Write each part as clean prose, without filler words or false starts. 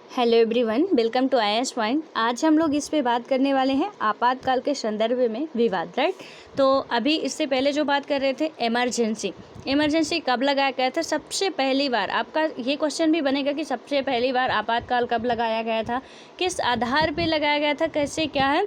Hello everyone, welcome to IAS point. आज हम लोग इस पे बात करने वाले हैं आपातकाल के संदर्भ में विवाद, राइट। तो अभी इससे पहले जो बात कर रहे थे इमरजेंसी कब लगाया गया था। सबसे पहली बार आपका ये क्वेश्चन भी बनेगा कि सबसे पहली बार आपातकाल कब लगाया गया था, किस आधार पे लगाया गया था, कैसे क्या है,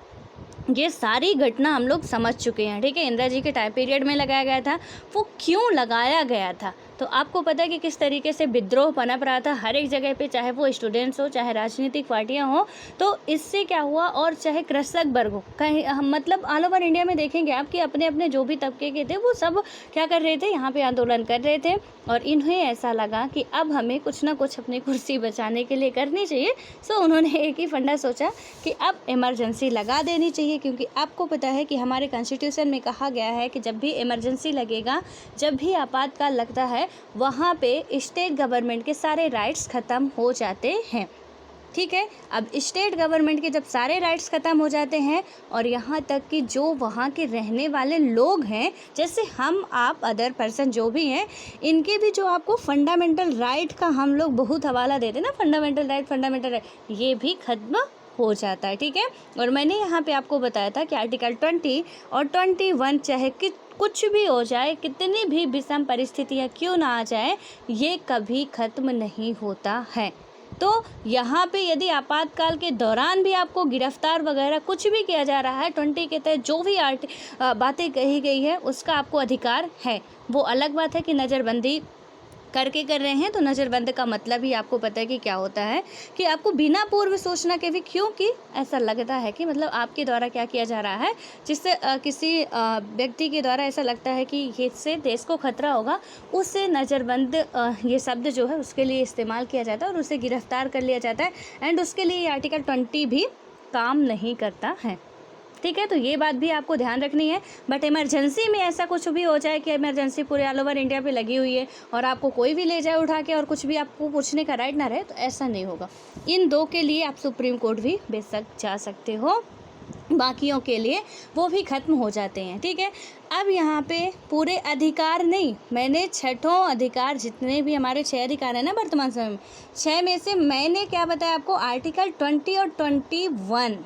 ये सारी घटना हम लोग समझ चुके हैं, ठीक है। इंदिरा जी के टाइम पीरियड में लगाया गया था, वो क्यों लगाया गया था। तो आपको पता है कि किस तरीके से विद्रोह पनप रहा था हर एक जगह पे, चाहे वो स्टूडेंट्स हो, चाहे राजनीतिक पार्टियां हो। तो इससे क्या हुआ, और चाहे कृषक वर्ग हो, कहीं मतलब ऑल ओवर इंडिया में देखेंगे आप कि अपने अपने जो भी तबके के थे वो सब क्या कर रहे थे, यहाँ पे आंदोलन कर रहे थे। और इन्हें ऐसा लगा कि अब हमें कुछ ना कुछ अपनी कुर्सी बचाने के लिए करनी चाहिए। सो उन्होंने एक ही फंडा सोचा कि अब इमरजेंसी लगा देनी चाहिए, क्योंकि आपको पता है कि हमारे कॉन्स्टिट्यूशन में कहा गया है कि जब भी इमरजेंसी लगेगा, जब भी आपातकाल लगता है, वहाँ पे स्टेट गवर्नमेंट के सारे राइट्स ख़त्म हो जाते हैं, ठीक है। अब स्टेट गवर्नमेंट के जब सारे राइट्स ख़त्म हो जाते हैं, और यहाँ तक कि जो वहाँ के रहने वाले लोग हैं, जैसे हम आप अदर पर्सन जो भी हैं, इनके भी जो आपको फंडामेंटल राइट का हम लोग बहुत हवाला देते हैं ना, फंडामेंटल राइट, ये भी ख़त्म हो जाता है, ठीक है। और मैंने यहाँ पे आपको बताया था कि आर्टिकल 20 और 21 चाहे कि कुछ भी हो जाए, कितनी भी विषम परिस्थितियाँ क्यों ना आ जाए, ये कभी ख़त्म नहीं होता है। तो यहाँ पे यदि आपातकाल के दौरान भी आपको गिरफ्तार वगैरह कुछ भी किया जा रहा है, 20 के तहत जो भी बातें कही गई है उसका आपको अधिकार है। वो अलग बात है कि नज़रबंदी करके कर रहे हैं, तो नज़रबंद का मतलब ही आपको पता है कि क्या होता है, कि आपको बिना पूर्व सूचना के भी, क्योंकि ऐसा लगता है कि मतलब आपके द्वारा क्या किया जा रहा है, जिससे किसी व्यक्ति के द्वारा ऐसा लगता है कि इससे देश को खतरा होगा, उससे नज़रबंद ये शब्द जो है उसके लिए इस्तेमाल किया जाता है और उसे गिरफ्तार कर लिया जाता है। एंड उसके लिए आर्टिकल 20 भी काम नहीं करता है, ठीक है। तो ये बात भी आपको ध्यान रखनी है। बट इमरजेंसी में ऐसा कुछ भी हो जाए कि इमरजेंसी पूरे ऑल ओवर इंडिया पे लगी हुई है और आपको कोई भी ले जाए उठा के और कुछ भी आपको पूछने का राइट ना रहे, तो ऐसा नहीं होगा। इन दो के लिए आप सुप्रीम कोर्ट भी बेशक जा सकते हो, बाकियों के लिए वो भी ख़त्म हो जाते हैं, ठीक है। अब यहाँ पे पूरे अधिकार नहीं, मैंने छठों अधिकार, जितने भी हमारे 6 अधिकार हैं ना वर्तमान समय में, 6 में से मैंने क्या बताया आपको, आर्टिकल 20 और 21,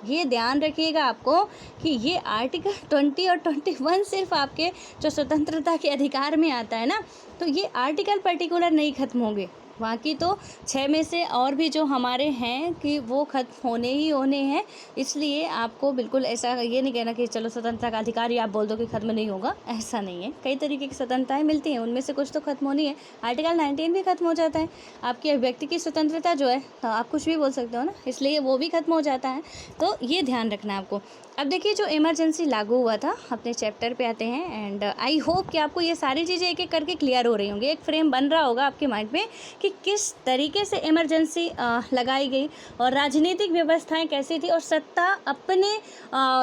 ये ध्यान रखिएगा आपको कि ये आर्टिकल 20 और 21 सिर्फ आपके जो स्वतंत्रता के अधिकार में आता है ना, तो ये आर्टिकल पर्टिकुलर नहीं ख़त्म होंगे। बाकी तो 6 में से और भी जो हमारे हैं कि वो ख़त्म होने ही होने हैं। इसलिए आपको बिल्कुल ऐसा ये नहीं कहना कि चलो स्वतंत्रता का अधिकार ही आप बोल दो कि ख़त्म नहीं होगा, ऐसा नहीं है। कई तरीके की स्वतंत्रताएं मिलती हैं, उनमें से कुछ तो ख़त्म होनी है। आर्टिकल 19 भी ख़त्म हो जाता है, आपकी अभिव्यक्ति की स्वतंत्रता जो है, तो आप कुछ भी बोल सकते हो ना, इसलिए वो भी ख़त्म हो जाता है। तो ये ध्यान रखना है आपको। अब देखिए, जो इमरजेंसी लागू हुआ था, अपने चैप्टर पे आते हैं। एंड आई होप कि आपको ये सारी चीज़ें एक एक करके क्लियर हो रही होंगी, एक फ्रेम बन रहा होगा आपके माइंड में कि किस तरीके से इमरजेंसी लगाई गई और राजनीतिक व्यवस्थाएं कैसी थी, और सत्ता अपने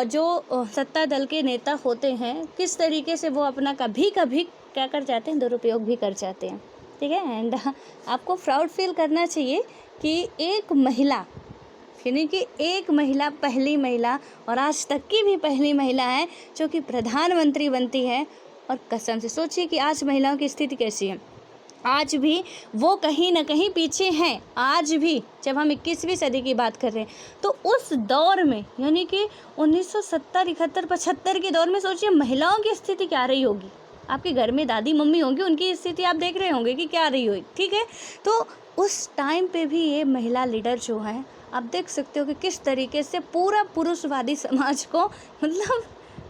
जो सत्ता दल के नेता होते हैं, किस तरीके से वो अपना कभी कभी क्या कर जाते हैं, दुरुपयोग भी कर जाते हैं, ठीक है। एंड आपको प्राउड फील करना चाहिए कि एक महिला, यानी कि एक महिला, पहली महिला और आज तक की भी पहली महिला है जो कि प्रधानमंत्री बनती है। और कसम से सोचिए कि आज महिलाओं की स्थिति कैसी है। आज भी वो कहीं ना कहीं पीछे हैं, आज भी जब हम 21वीं सदी की बात कर रहे हैं, तो उस दौर में, यानी कि 1970, 71, 75 के दौर में सोचिए महिलाओं की स्थिति क्या रही होगी। आपके घर में दादी मम्मी होंगी, उनकी स्थिति आप देख रहे होंगे कि क्या रही होगी, ठीक है। तो उस टाइम पे भी ये महिला लीडर जो है, आप देख सकते हो कि किस तरीके से पूरा पुरुषवादी समाज को, मतलब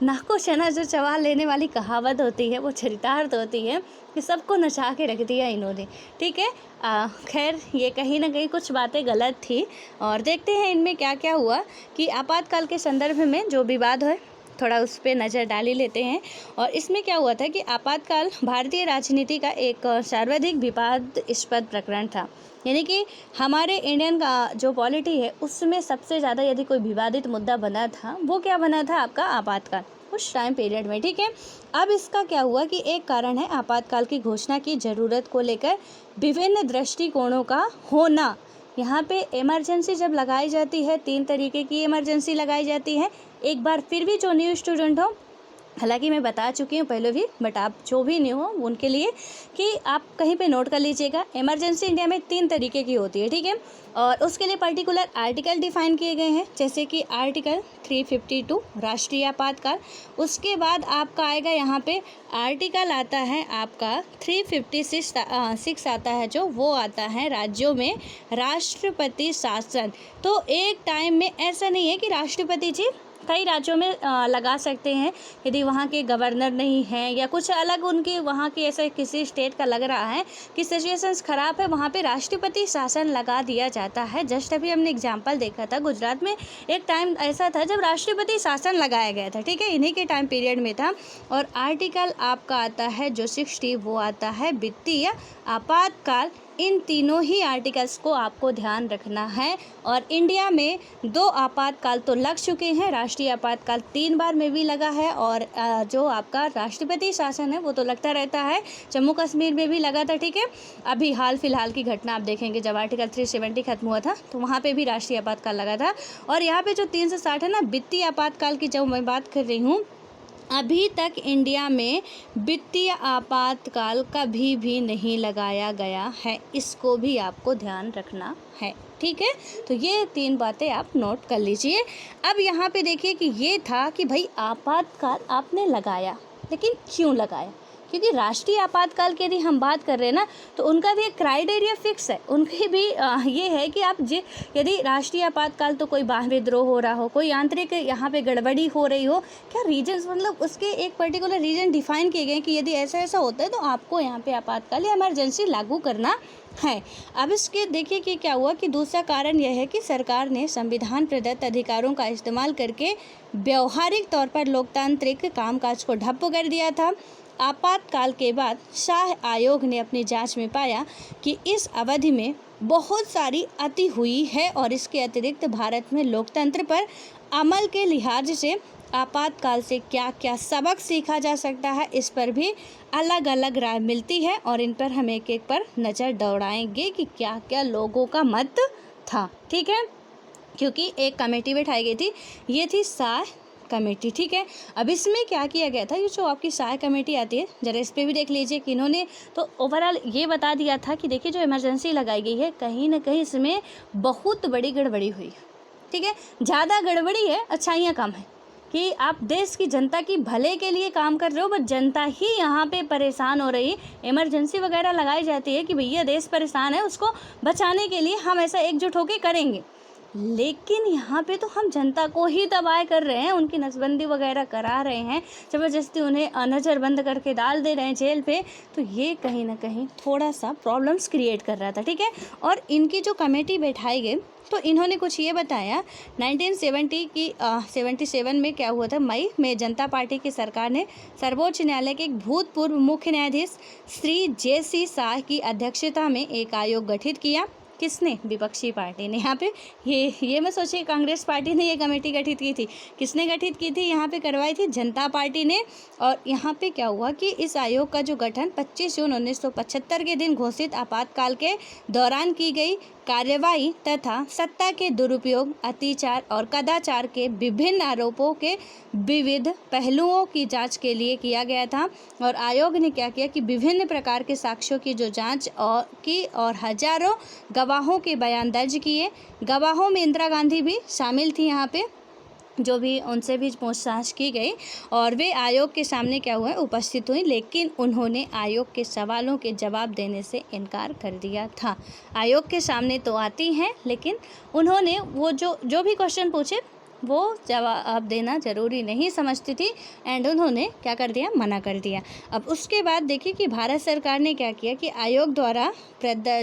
नाको चना जो चबा लेने वाली कहावत होती है, वो चरितार्थ होती है कि सबको नचा के रख दिया इन्होंने, ठीक है। खैर, ये कहीं ना कहीं कुछ बातें गलत थी, और देखते हैं इनमें क्या क्या हुआ कि आपातकाल के संदर्भ में जो विवाद है, थोड़ा उस पर नज़र डाल ही लेते हैं। और इसमें क्या हुआ था कि आपातकाल भारतीय राजनीति का एक सर्वाधिक विवादास्पद प्रकरण था, यानी कि हमारे इंडियन का जो पॉलिटी है उसमें सबसे ज़्यादा यदि कोई विवादित मुद्दा बना था, वो क्या बना था, आपका आपातकाल, उस टाइम पीरियड में, ठीक है। अब इसका क्या हुआ कि एक कारण है आपातकाल की घोषणा की ज़रूरत को लेकर विभिन्न दृष्टिकोणों का होना। यहाँ पे इमरजेंसी जब लगाई जाती है, 3 तरीके की इमरजेंसी लगाई जाती है। एक बार फिर भी जो न्यू स्टूडेंट हो हालांकि मैं बता चुकी हूँ पहले भी, बट आप जो भी नहीं हो उनके लिए कि आप कहीं पे नोट कर लीजिएगा। इमरजेंसी इंडिया में 3 तरीके की होती है, ठीक है, और उसके लिए पर्टिकुलर आर्टिकल डिफाइन किए गए हैं, जैसे कि आर्टिकल 352 राष्ट्रीय आपातकाल। उसके बाद आपका आएगा यहाँ पे आर्टिकल आता है आपका 356 आता है, जो वो आता है राज्यों में राष्ट्रपति शासन। तो एक टाइम में ऐसा नहीं है कि राष्ट्रपति जी कई राज्यों में लगा सकते हैं, यदि वहाँ के गवर्नर नहीं हैं या कुछ अलग उनके वहाँ के ऐसे किसी स्टेट का लग रहा है कि सिचुएशंस ख़राब है, वहाँ पे राष्ट्रपति शासन लगा दिया जाता है। जस्ट अभी हमने एग्जांपल देखा था, गुजरात में एक टाइम ऐसा था जब राष्ट्रपति शासन लगाया गया था, ठीक है, इन्हीं के टाइम पीरियड में था। और आर्टिकल आपका आता है जो 60, वो आता है वित्तीय आपातकाल। इन तीनों ही आर्टिकल्स को आपको ध्यान रखना है। और इंडिया में 2 आपातकाल तो लग चुके हैं, राष्ट्रीय आपातकाल 3 बार में भी लगा है, और जो आपका राष्ट्रपति शासन है वो तो लगता रहता है, जम्मू कश्मीर में भी लगा था, ठीक है। अभी हाल फिलहाल की घटना आप देखेंगे, जब आर्टिकल 370 खत्म हुआ था तो वहाँ पे भी राष्ट्रीय आपातकाल लगा था। और यहाँ पे जो 360 है ना, वित्तीय आपातकाल की जब मैं बात कर रही हूँ, अभी तक इंडिया में वित्तीय आपातकाल कभी भी नहीं लगाया गया है, इसको भी आपको ध्यान रखना है, ठीक है। तो ये 3 बातें आप नोट कर लीजिए। अब यहाँ पे देखिए कि ये था कि भाई आपातकाल आपने लगाया, लेकिन क्यों लगाया, क्योंकि राष्ट्रीय आपातकाल की यदि हम बात कर रहे हैं ना, तो उनका भी एक क्राइटेरिया फिक्स है। उनकी भी ये है कि आप यदि राष्ट्रीय आपातकाल तो कोई बाह्य विद्रोह हो रहा हो, कोई आंतरिक यहाँ पे गड़बड़ी हो रही हो, क्या रीजन्स, मतलब उसके एक पर्टिकुलर रीजन डिफाइन किए गए कि यदि ऐसा ऐसा होता है तो आपको यहाँ पे आपातकाल या इमरजेंसी लागू करना है। अब इसके देखिए कि क्या हुआ कि दूसरा कारण यह है कि सरकार ने संविधान प्रदत्त अधिकारों का इस्तेमाल करके व्यवहारिक तौर पर लोकतांत्रिक कामकाज को ठप्प कर दिया था। आपातकाल के बाद शाह आयोग ने अपनी जांच में पाया कि इस अवधि में बहुत सारी अति हुई है, और इसके अतिरिक्त भारत में लोकतंत्र पर अमल के लिहाज से आपातकाल से क्या क्या सबक सीखा जा सकता है, इस पर भी अलग अलग राय मिलती है। और इन पर हम एक एक पर नज़र दौड़ाएंगे कि क्या क्या लोगों का मत था, ठीक है, क्योंकि एक कमेटी बैठाई गई थी, ये थी शाह कमेटी, ठीक है। अब इसमें क्या किया गया था, ये जो आपकी शाह कमेटी आती है, जरा इस पर भी देख लीजिए कि इन्होंने तो ओवरऑल ये बता दिया था कि देखिए जो इमरजेंसी लगाई गई है, कहीं ना कहीं इसमें बहुत बड़ी गड़बड़ी हुई है, ठीक है, ज़्यादा गड़बड़ी है, अच्छाइयाँ कम है, कि आप देश की जनता की भले के लिए काम कर रहे हो, बट जनता ही यहाँ पे परेशान हो रही। इमरजेंसी वगैरह लगाई जाती है कि भैया देश परेशान है, उसको बचाने के लिए हम ऐसा एकजुट होकर करेंगे, लेकिन यहाँ पे तो हम जनता को ही तबाह कर रहे हैं, उनकी नसबंदी वगैरह करा रहे हैं, ज़बरदस्ती उन्हें नज़रबंद करके डाल दे रहे हैं जेल पे। तो ये कहीं ना कहीं थोड़ा सा प्रॉब्लम्स क्रिएट कर रहा था, ठीक है। और इनकी जो कमेटी बैठाई गई तो इन्होंने कुछ ये बताया, 1977 में क्या हुआ था, मई में जनता पार्टी की सरकार ने सर्वोच्च न्यायालय के एक भूतपूर्व मुख्य न्यायाधीश श्री JC शाह की अध्यक्षता में एक आयोग गठित किया। किसने? विपक्षी पार्टी ने। यहाँ पे ये मैं सोचिए कांग्रेस पार्टी ने ये कमेटी गठित की थी, किसने गठित की थी, यहाँ पे करवाई थी जनता पार्टी ने। और यहाँ पे क्या हुआ कि इस आयोग का जो गठन 25 जून 1975 के दिन घोषित आपातकाल के दौरान की गई कार्यवाही तथा सत्ता के दुरुपयोग, अत्याचार और कदाचार के विभिन्न आरोपों के विविध पहलुओं की जांच के लिए किया गया था। और आयोग ने क्या किया कि विभिन्न प्रकार के साक्ष्यों की जो जांच और हजारों गवाहों के बयान दर्ज किए। गवाहों में इंदिरा गांधी भी शामिल थी, यहाँ पे जो भी उनसे भी पूछताछ की गई, और वे आयोग के सामने क्या हुआ, उपस्थित हुई, लेकिन उन्होंने आयोग के सवालों के जवाब देने से इनकार कर दिया था। आयोग के सामने तो आती हैं, लेकिन उन्होंने वो जो भी क्वेश्चन पूछे वो जवाब देना ज़रूरी नहीं समझती थी, एंड उन्होंने क्या कर दिया, मना कर दिया। अब उसके बाद देखिए कि भारत सरकार ने क्या किया कि आयोग द्वारा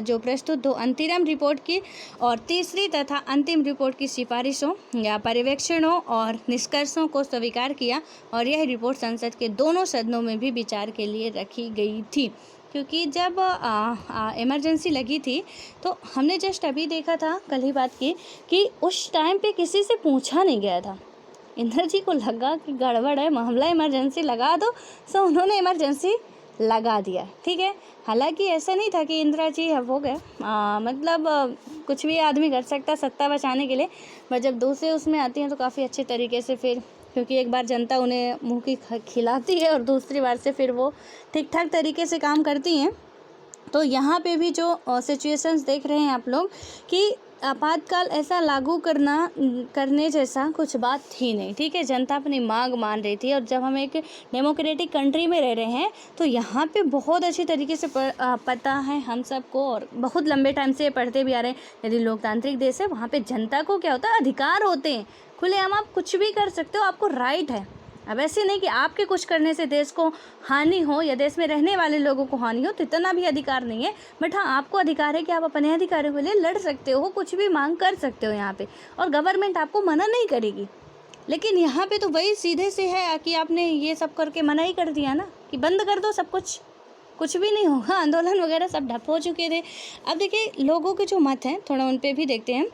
जो प्रस्तुत 2 अंतरिम रिपोर्ट की और तीसरी तथा अंतिम रिपोर्ट की सिफारिशों या पर्यवेक्षणों और निष्कर्षों को स्वीकार किया, और यह रिपोर्ट संसद के दोनों सदनों में भी विचार के लिए रखी गई थी। क्योंकि जब इमरजेंसी लगी थी तो हमने जस्ट अभी देखा था, कल ही बात की, कि उस टाइम पे किसी से पूछा नहीं गया था। इंदिरा जी को लगा कि गड़बड़ है, मामला इमरजेंसी लगा दो, सो उन्होंने इमरजेंसी लगा दिया, ठीक है। हालांकि ऐसा नहीं था कि इंदिरा जी हो गए, मतलब कुछ भी आदमी कर सकता सत्ता बचाने के लिए, पर जब दूसरे उसमें आती हैं तो काफ़ी अच्छे तरीके से फिर क्योंकि एक बार जनता उन्हें मुँह की खिलाती है और दूसरी बार से फिर वो ठीक ठाक तरीके से काम करती हैं। तो यहाँ पे भी जो सिचुएशंस देख रहे हैं आप लोग कि आपातकाल ऐसा लागू करने जैसा कुछ बात थी नहीं, ठीक है। जनता अपनी मांग मान रही थी और जब हम एक डेमोक्रेटिक कंट्री में रह रहे हैं तो यहाँ पे बहुत अच्छी तरीके से पता है हम सबको और बहुत लंबे टाइम से पढ़ते भी आ रहे हैं। यदि लोकतांत्रिक देश है वहाँ पे जनता को क्या होता है, अधिकार होते हैं, खुलेआम आप कुछ भी कर सकते हो, आपको राइट है। अब ऐसे नहीं कि आपके कुछ करने से देश को हानि हो या देश में रहने वाले लोगों को हानि हो, तो इतना भी अधिकार नहीं है। बट हाँ, आपको अधिकार है कि आप अपने अधिकारों के लिए लड़ सकते हो, कुछ भी मांग कर सकते हो यहाँ पे, और गवर्नमेंट आपको मना नहीं करेगी। लेकिन यहाँ पे तो वही सीधे से है कि आपने ये सब करके मना ही कर दिया ना कि बंद कर दो सब कुछ भी नहीं होगा, आंदोलन वगैरह सब ठप हो चुके थे। अब देखिए लोगों के जो मत हैं थोड़ा उन पर भी देखते हैं।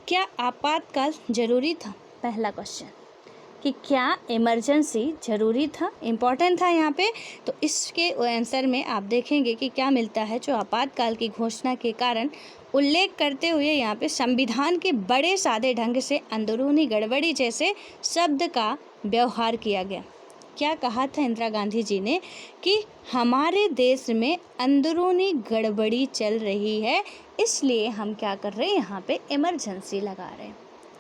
क्या आपातकाल जरूरी था? पहला क्वेश्चन कि क्या इमरजेंसी ज़रूरी था, इम्पॉर्टेंट था यहाँ पे। तो इसके आंसर में आप देखेंगे कि क्या मिलता है, जो आपातकाल की घोषणा के कारण उल्लेख करते हुए यहाँ पे संविधान के बड़े सादे ढंग से अंदरूनी गड़बड़ी जैसे शब्द का व्यवहार किया गया। क्या कहा था इंदिरा गांधी जी ने कि हमारे देश में अंदरूनी गड़बड़ी चल रही है, इसलिए हम क्या कर रहे हैं, यहाँ पे इमरजेंसी लगा रहे हैं।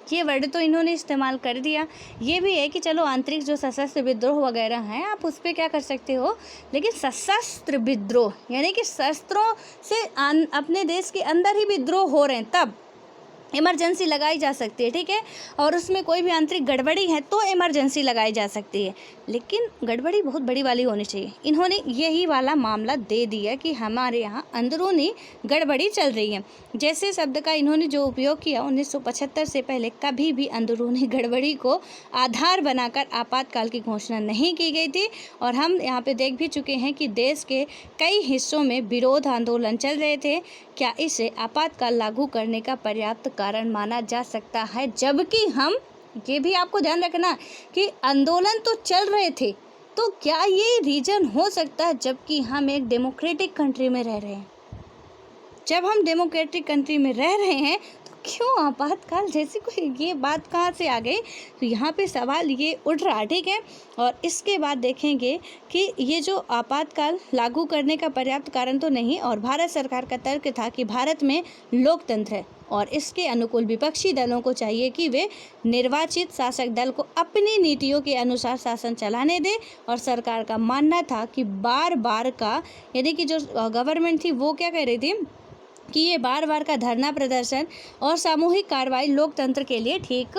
ये वर्ड तो इन्होंने इस्तेमाल कर दिया। ये भी है कि चलो आंतरिक जो सशस्त्र विद्रोह वगैरह हैं आप उस पर क्या कर सकते हो, लेकिन सशस्त्र विद्रोह यानी कि शस्त्रों से अपने देश के अंदर ही विद्रोह हो रहे हैं तब इमरजेंसी लगाई जा सकती है, ठीक है। और उसमें कोई भी आंतरिक गड़बड़ी है तो इमरजेंसी लगाई जा सकती है, लेकिन गड़बड़ी बहुत बड़ी वाली होनी चाहिए। इन्होंने यही वाला मामला दे दिया कि हमारे यहाँ अंदरूनी गड़बड़ी चल रही है। जैसे शब्द का इन्होंने जो उपयोग किया, 1975 से पहले कभी भी अंदरूनी गड़बड़ी को आधार बनाकर आपातकाल की घोषणा नहीं की गई थी। और हम यहाँ पे देख भी चुके हैं कि देश के कई हिस्सों में विरोध आंदोलन चल रहे थे। क्या इसे आपातकाल लागू करने का पर्याप्त कारण माना जा सकता है? जबकि हम ये भी आपको ध्यान रखना कि आंदोलन तो चल रहे थे, तो क्या ये रीजन हो सकता है जबकि हम एक डेमोक्रेटिक कंट्री में रह रहे हैं? जब हम डेमोक्रेटिक कंट्री में रह रहे हैं तो क्यों आपातकाल जैसी कोई ये बात कहाँ से आ गई? तो यहाँ पे सवाल ये उठ रहा, ठीक है। और इसके बाद देखेंगे कि ये जो आपातकाल लागू करने का पर्याप्त कारण तो नहीं, और भारत सरकार का तर्क था कि भारत में लोकतंत्र है और इसके अनुकूल विपक्षी दलों को चाहिए कि वे निर्वाचित शासक दल को अपनी नीतियों के अनुसार शासन चलाने दें। और सरकार का मानना था कि बार बार का यानी कि जो गवर्नमेंट थी वो क्या कह रही थी कि ये बार बार का धरना प्रदर्शन और सामूहिक कार्रवाई लोकतंत्र के लिए ठीक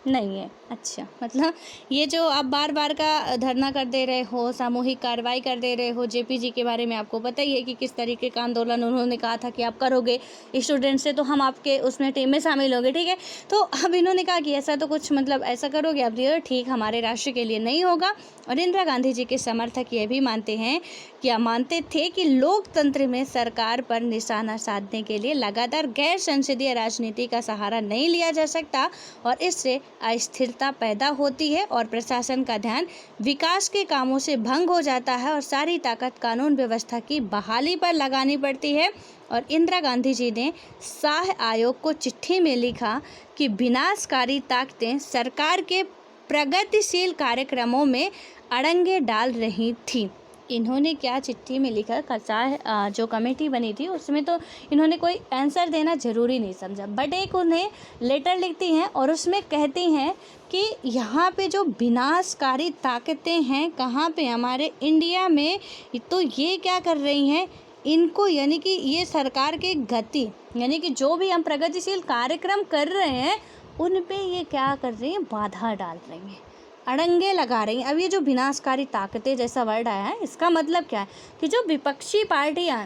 नहीं है। अच्छा, मतलब ये जो आप बार बार का धरना कर दे रहे हो, सामूहिक कार्रवाई कर दे रहे हो, जेपीजी के बारे में आपको पता ही है कि किस तरीके का आंदोलन उन्होंने कहा था कि आप करोगे स्टूडेंट से तो हम आपके उसमें टीम में शामिल होंगे, ठीक है। तो अब इन्होंने कहा कि ऐसा तो कुछ मतलब ऐसा करोगे आप, ये ठीक हमारे राष्ट्र के लिए नहीं होगा। और इंदिरा गांधी जी के समर्थक ये भी मानते थे कि लोकतंत्र में सरकार पर निशाना साधने के लिए लगातार गैर संसदीय राजनीति का सहारा नहीं लिया जा सकता और इससे अस्थिरता पैदा होती है और प्रशासन का ध्यान विकास के कामों से भंग हो जाता है और सारी ताकत कानून व्यवस्था की बहाली पर लगानी पड़ती है। और इंदिरा गांधी जी ने शाह आयोग को चिट्ठी में लिखा कि विनाशकारी ताकतें सरकार के प्रगतिशील कार्यक्रमों में अड़ंगे डाल रही थी। इन्होंने क्या चिट्ठी में लिखा, शाह जो कमेटी बनी थी उसमें तो इन्होंने कोई आंसर देना ज़रूरी नहीं समझा, बट एक उन्हें लेटर लिखती हैं और उसमें कहती हैं कि यहाँ पे जो विनाशकारी ताकतें हैं कहाँ पे, हमारे इंडिया में, तो ये क्या कर रही हैं इनको, यानी कि ये सरकार की गति, यानी कि जो भी हम प्रगतिशील कार्यक्रम कर रहे हैं उन पे ये क्या कर रही हैं, बाधा डाल रही हैं, अड़ंगे लगा रही हैं। अब ये जो विनाशकारी ताकतें जैसा वर्ड आया है इसका मतलब क्या है कि जो विपक्षी पार्टियां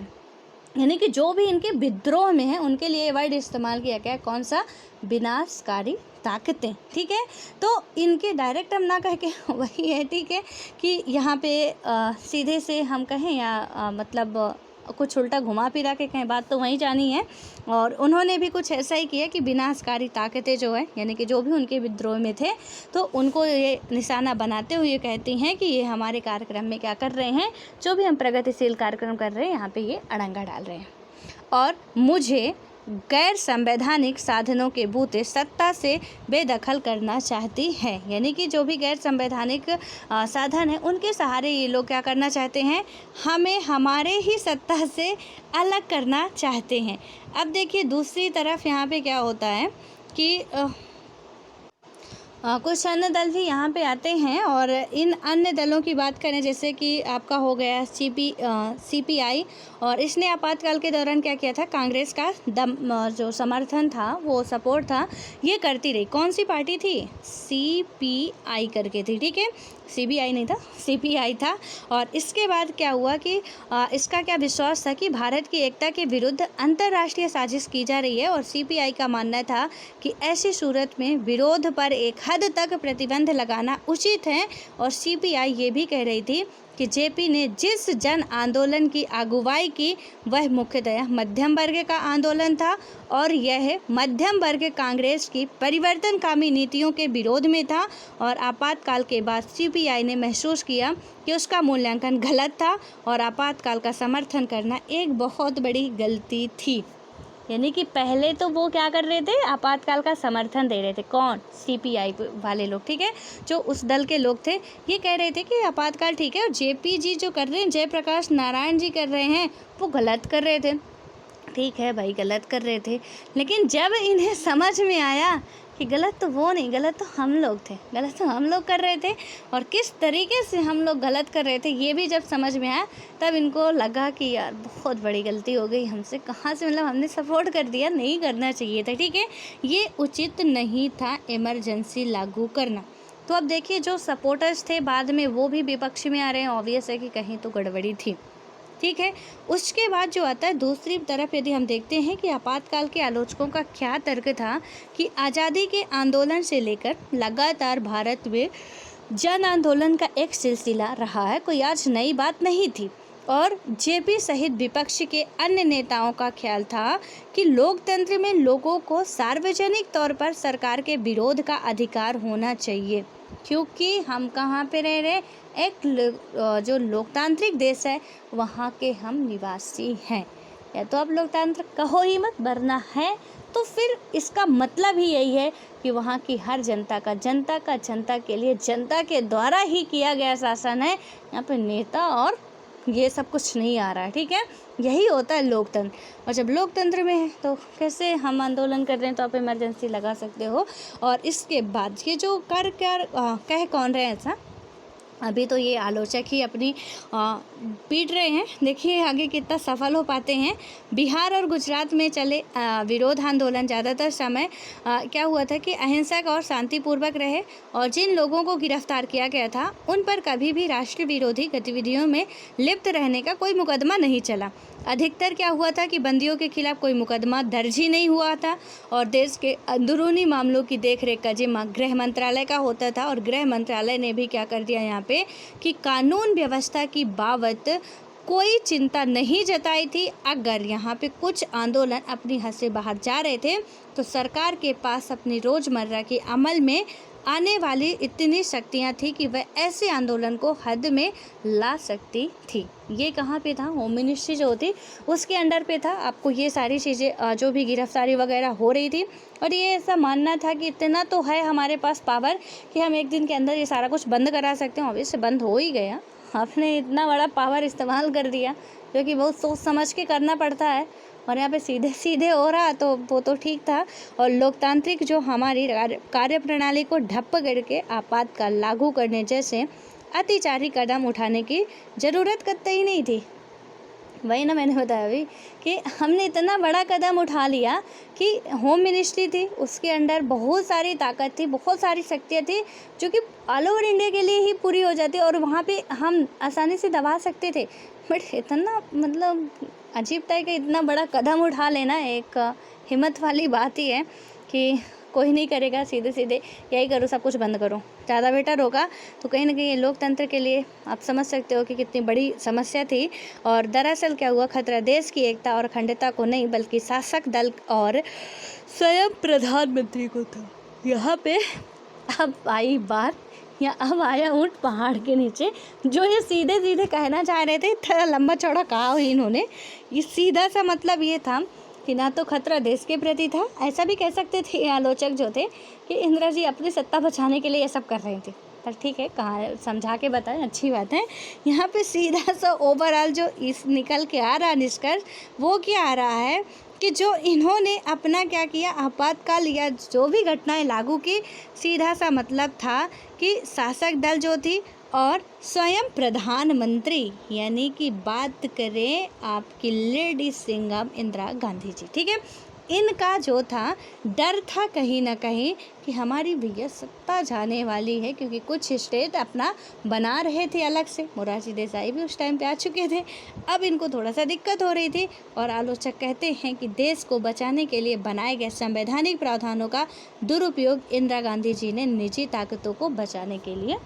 यानी कि जो भी इनके विद्रोह में है उनके लिए ये वर्ड इस्तेमाल किया गया है, कौन सा, विनाशकारी ताकतें, ठीक है। तो इनके डायरेक्ट हम ना कह के वही है, ठीक है, कि यहाँ पे सीधे से हम कहें या मतलब कुछ उल्टा घुमा फिरा के कहें, बात तो वहीं जानी है। और उन्होंने भी कुछ ऐसा ही किया कि विनाशकारी ताकतें जो है यानी कि जो भी उनके विद्रोह में थे तो उनको ये निशाना बनाते हुए कहती हैं कि ये हमारे कार्यक्रम में क्या कर रहे हैं, जो भी हम प्रगतिशील कार्यक्रम कर रहे हैं यहाँ पे ये अड़ंगा डाल रहे हैं। और मुझे गैर संवैधानिक साधनों के बूते सत्ता से बेदखल करना चाहती है। यानी कि जो भी गैर संवैधानिक साधन है उनके सहारे ये लोग क्या करना चाहते हैं, हमें हमारे ही सत्ता से अलग करना चाहते हैं। अब देखिए दूसरी तरफ यहाँ पे क्या होता है कि कुछ अन्य दल भी यहाँ पे आते हैं और इन अन्य दलों की बात करें जैसे कि आपका हो गया CPI, और इसने आपातकाल के दौरान क्या किया था, कांग्रेस का जो समर्थन था, वो सपोर्ट था, ये करती रही। कौन सी पार्टी थी, CPI करके थी, ठीक है, CBI नहीं था, CPI था। और इसके बाद क्या हुआ कि इसका क्या विश्वास था कि भारत की एकता के विरुद्ध अंतर्राष्ट्रीय साजिश की जा रही है, और CPI का मानना था कि ऐसी सूरत में विरोध पर एक हद तक प्रतिबंध लगाना उचित है। और CPI ये भी कह रही थी कि JP ने जिस जन आंदोलन की अगुवाई की वह मुख्यतः मध्यम वर्ग का आंदोलन था, और यह मध्यम वर्ग कांग्रेस की परिवर्तनकामी नीतियों के विरोध में था। और आपातकाल के बाद CPI ने महसूस किया कि उसका मूल्यांकन गलत था और आपातकाल का समर्थन करना एक बहुत बड़ी गलती थी। यानी कि पहले तो वो क्या कर रहे थे, आपातकाल का समर्थन दे रहे थे, कौन, CPI वाले लोग, ठीक है, जो उस दल के लोग थे, ये कह रहे थे कि आपातकाल ठीक है, और JP जी जो कर रहे हैं, जयप्रकाश नारायण जी कर रहे हैं, वो गलत कर रहे थे। ठीक है भाई, गलत कर रहे थे, लेकिन जब इन्हें समझ में आया कि गलत तो वो नहीं, गलत तो हम लोग थे, गलत तो हम लोग कर रहे थे, और किस तरीके से हम लोग गलत कर रहे थे ये भी जब समझ में आया, तब इनको लगा कि यार बहुत बड़ी गलती हो गई हमसे, कहाँ से, मतलब हमने सपोर्ट कर दिया, नहीं करना चाहिए था, ठीक है, ये उचित नहीं था इमरजेंसी लागू करना। तो अब देखिए जो सपोर्टर्स थे बाद में वो भी विपक्ष में आ रहे हैं, ऑब्वियस है कि कहीं तो गड़बड़ी थी, ठीक है। उसके बाद जो आता है दूसरी तरफ, यदि हम देखते हैं कि आपातकाल के आलोचकों का क्या तर्क था कि आज़ादी के आंदोलन से लेकर लगातार भारत में जन आंदोलन का एक सिलसिला रहा है, कोई आज नई बात नहीं थी। और JP सहित विपक्ष के अन्य नेताओं का ख्याल था कि लोकतंत्र में लोगों को सार्वजनिक तौर पर सरकार के विरोध का अधिकार होना चाहिए, क्योंकि हम कहाँ पे रह रहे, एक जो लोकतांत्रिक देश है वहाँ के हम निवासी हैं। या तो आप लोकतंत्र कहो ही मत, वरना है तो फिर इसका मतलब ही यही है कि वहाँ की हर जनता जनता के लिए जनता के द्वारा ही किया गया शासन है, यहाँ पे नेता और ये सब कुछ नहीं आ रहा है, ठीक है, यही होता है लोकतंत्र। और जब लोकतंत्र में है तो कैसे हम आंदोलन कर रहे हैं तो आप इमरजेंसी लगा सकते हो। और इसके बाद ये जो कह कौन रहे हैं ऐसा, अभी तो ये आलोचक ही अपनी पीट रहे हैं, देखिए आगे कितना सफल हो पाते हैं। बिहार और गुजरात में चले विरोध आंदोलन ज़्यादातर समय क्या हुआ था कि अहिंसक और शांतिपूर्वक रहे, और जिन लोगों को गिरफ्तार किया गया था उन पर कभी भी राष्ट्र विरोधी गतिविधियों में लिप्त रहने का कोई मुकदमा नहीं चला। अधिकतर क्या हुआ था कि बंदियों के खिलाफ कोई मुकदमा दर्ज ही नहीं हुआ था, और देश के अंदरूनी मामलों की देखरेख का जिम्मा गृह मंत्रालय का होता था। और गृह मंत्रालय ने भी क्या कर दिया यहाँ पे कि कानून व्यवस्था की बाबत कोई चिंता नहीं जताई थी। अगर यहाँ पे कुछ आंदोलन अपनी हद से बाहर जा रहे थे तो सरकार के पास अपनी रोज़मर्रा के अमल में आने वाली इतनी शक्तियाँ थी कि वह ऐसे आंदोलन को हद में ला सकती थी। ये कहाँ पे था, होम मिनिस्ट्री जो होती उसके अंडर पे था। आपको ये सारी चीज़ें जो भी गिरफ्तारी वगैरह हो रही थी, और ये ऐसा मानना था कि इतना तो है हमारे पास पावर कि हम एक दिन के अंदर ये सारा कुछ बंद करा सकते हैं। ऑब्वियसली बंद हो ही गया, आपने इतना बड़ा पावर इस्तेमाल कर दिया, जो कि बहुत सोच समझ के करना पड़ता है, और यहाँ पे सीधे सीधे हो रहा तो वो तो ठीक था। और लोकतांत्रिक जो हमारी कार्यप्रणाली को ढप करके आपातकाल लागू करने जैसे अतिचारी कदम उठाने की ज़रूरत कतई नहीं थी। वही ना मैंने बताया अभी कि हमने इतना बड़ा कदम उठा लिया कि होम मिनिस्ट्री थी, उसके अंडर बहुत सारी ताकत थी, बहुत सारी शक्तियाँ थी, जो कि ऑल ओवर इंडिया के लिए ही पूरी हो जाती, और वहाँ पे हम आसानी से दबा सकते थे। बट इतना मतलब अजीब था कि इतना बड़ा कदम उठा लेना एक हिम्मत वाली बात ही है कि कोई नहीं करेगा, सीधे सीधे यही करो, सब कुछ बंद करो, ज़्यादा बेटर होगा। तो कहीं ना कहीं ये लोकतंत्र के लिए आप समझ सकते हो कि कितनी बड़ी समस्या थी। और दरअसल क्या हुआ, खतरा देश की एकता और अखंडता को नहीं बल्कि शासक दल और स्वयं प्रधानमंत्री को था। यहाँ पे अब आई बात, या अब आया ऊँट पहाड़ के नीचे। जो ये सीधे सीधे कहना चाह रहे थे, इतना लंबा चौड़ा कहा इन्होंने, ये सीधा सा मतलब ये था कि ना तो खतरा देश के प्रति था, ऐसा भी कह सकते थे आलोचक जो थे कि इंदिरा जी अपनी सत्ता बचाने के लिए ये सब कर रही थी। पर ठीक है, कहाँ समझा के बताएं, अच्छी बात है। यहाँ पे सीधा सा ओवरऑल जो इस निकल के आ रहा निष्कर्ष वो क्या आ रहा है कि जो इन्होंने अपना क्या किया, आपातकाल या जो भी घटनाएं लागू की, सीधा सा मतलब था कि शासक दल जो थी और स्वयं प्रधानमंत्री, यानी कि बात करें आपकी लेडी सिंघम इंदिरा गांधी जी, ठीक है, इनका जो था डर था कहीं ना कहीं कि हमारी भैया सत्ता जाने वाली है, क्योंकि कुछ स्टेट अपना बना रहे थे अलग से, मोरारजी देसाई भी उस टाइम पे आ चुके थे, अब इनको थोड़ा सा दिक्कत हो रही थी। और आलोचक कहते हैं कि देश को बचाने के लिए बनाए गए संवैधानिक प्रावधानों का दुरुपयोग इंदिरा गांधी जी ने निजी ताकतों को बचाने के लिए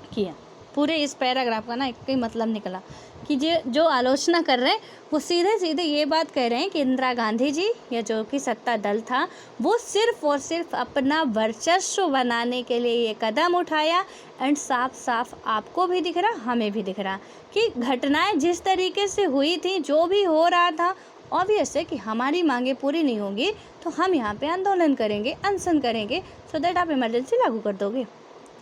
किया। पूरे इस पैराग्राफ का ना एक ही मतलब निकला कि जो आलोचना कर रहे हैं वो सीधे सीधे ये बात कह रहे हैं कि इंदिरा गांधी जी या जो कि सत्ता दल था वो सिर्फ और सिर्फ अपना वर्चस्व बनाने के लिए ये कदम उठाया। एंड साफ साफ आपको भी दिख रहा, हमें भी दिख रहा कि घटनाएं जिस तरीके से हुई थी, जो भी हो रहा था, ऑब्वियस है कि हमारी मांगे पूरी नहीं होंगी तो हम यहाँ पे आंदोलन करेंगे, अनशन करेंगे, सो दैट आप इमरजेंसी लागू कर दोगे।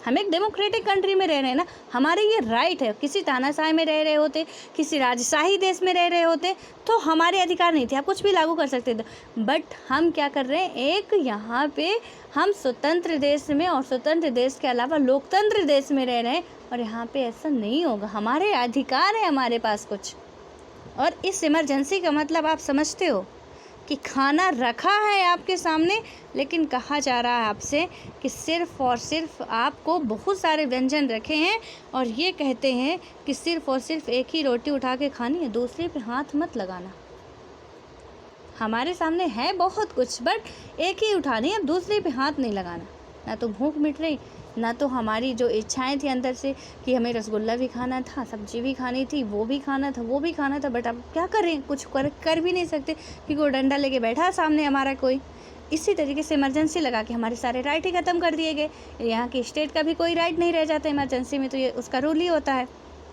हम एक डेमोक्रेटिक कंट्री में रह रहे हैं ना, हमारे ये राइट है। किसी तानाशाही में रह रहे होते, किसी राजशाही देश में रह रहे होते तो हमारे अधिकार नहीं थे, आप कुछ भी लागू कर सकते थे। बट हम क्या कर रहे हैं, एक यहाँ पे हम स्वतंत्र देश में और स्वतंत्र देश के अलावा लोकतंत्र देश में रह रहे हैं और यहाँ पे ऐसा नहीं होगा। हमारे अधिकार है हमारे पास कुछ। और इस इमरजेंसी का मतलब आप समझते हो कि खाना रखा है आपके सामने, लेकिन कहा जा रहा है आपसे कि सिर्फ़ और सिर्फ आपको बहुत सारे व्यंजन रखे हैं और ये कहते हैं कि सिर्फ़ और सिर्फ एक ही रोटी उठा के खानी है, दूसरे पे हाथ मत लगाना। हमारे सामने है बहुत कुछ, बट एक ही उठानी है, अब दूसरे पे हाथ नहीं लगाना। ना तो भूख मिट रही, ना तो हमारी जो इच्छाएं थी अंदर से कि हमें रसगुल्ला भी खाना था, सब्जी भी खानी थी, वो भी खाना था, वो भी खाना था, बट अब क्या करें, कुछ कर भी नहीं सकते क्योंकि वो डंडा लेके बैठा है सामने हमारा कोई। इसी तरीके से इमरजेंसी लगा के हमारे सारे राइट ही ख़त्म कर दिए गए। यहाँ की स्टेट का भी कोई राइट नहीं रह जाता इमरजेंसी में, तो ये उसका रूल ही होता है।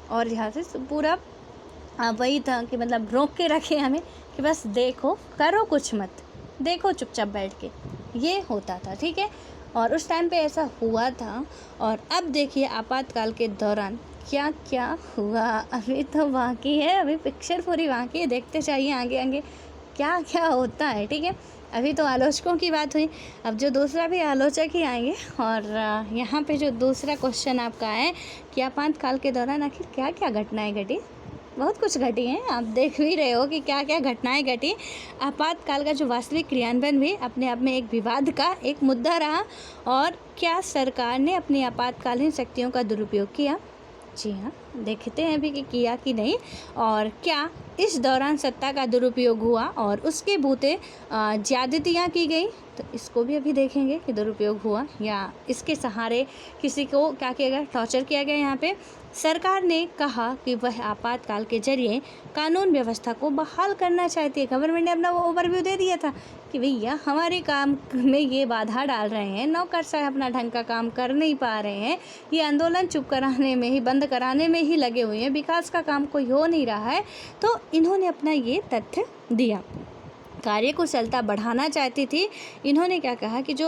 और यहाँ से पूरा वही था कि मतलब रोक के रखे हमें कि बस देखो, करो कुछ मत, देखो चुपचाप बैठ के, ये होता था, ठीक है। और उस टाइम पे ऐसा हुआ था। और अब देखिए आपातकाल के दौरान क्या क्या हुआ, अभी तो बाकी है, अभी पिक्चर पूरी बाकी है, देखते चाहिए आगे आगे क्या क्या होता है, ठीक है। अभी तो आलोचकों की बात हुई, अब जो दूसरा भी आलोचक ही आएंगे। और यहाँ पे जो दूसरा क्वेश्चन आपका है कि आपातकाल के दौरान आखिर क्या क्या घटनाएं घटी। बहुत कुछ घटी हैं, आप देख भी रहे हो कि क्या क्या घटनाएं घटी। आपातकाल का जो वास्तविक क्रियान्वयन भी अपने आप में एक विवाद का एक मुद्दा रहा। और क्या सरकार ने अपनी आपातकालीन शक्तियों का दुरुपयोग किया? जी हाँ, देखते हैं अभी कि किया कि नहीं। और क्या इस दौरान सत्ता का दुरुपयोग हुआ और उसके बूते ज्यादतियाँ की गई? तो इसको भी अभी देखेंगे कि दुरुपयोग हुआ या इसके सहारे किसी को क्या किया गया, टॉर्चर किया गया। यहाँ पे सरकार ने कहा कि वह आपातकाल के जरिए कानून व्यवस्था को बहाल करना चाहती है। गवर्नमेंट ने अपना वो ओवरव्यू दे दिया था कि भैया हमारे काम में ये बाधा डाल रहे हैं, नौकरशाह अपना ढंग का काम कर नहीं पा रहे हैं, ये आंदोलन चुप कराने में ही, बंद कराने में ही लगे हुए हैं, विकास का काम कोई हो नहीं रहा है। तो इन्होंने अपना ये तथ्य दिया। कार्यकुशलता बढ़ाना चाहती थी। इन्होंने क्या कहा कि जो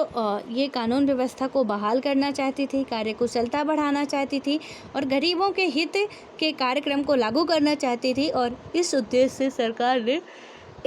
ये कानून व्यवस्था को बहाल करना चाहती थी, कार्यकुशलता बढ़ाना चाहती थी और गरीबों के हित के कार्यक्रम को लागू करना चाहती थी। और इस उद्देश्य से सरकार ने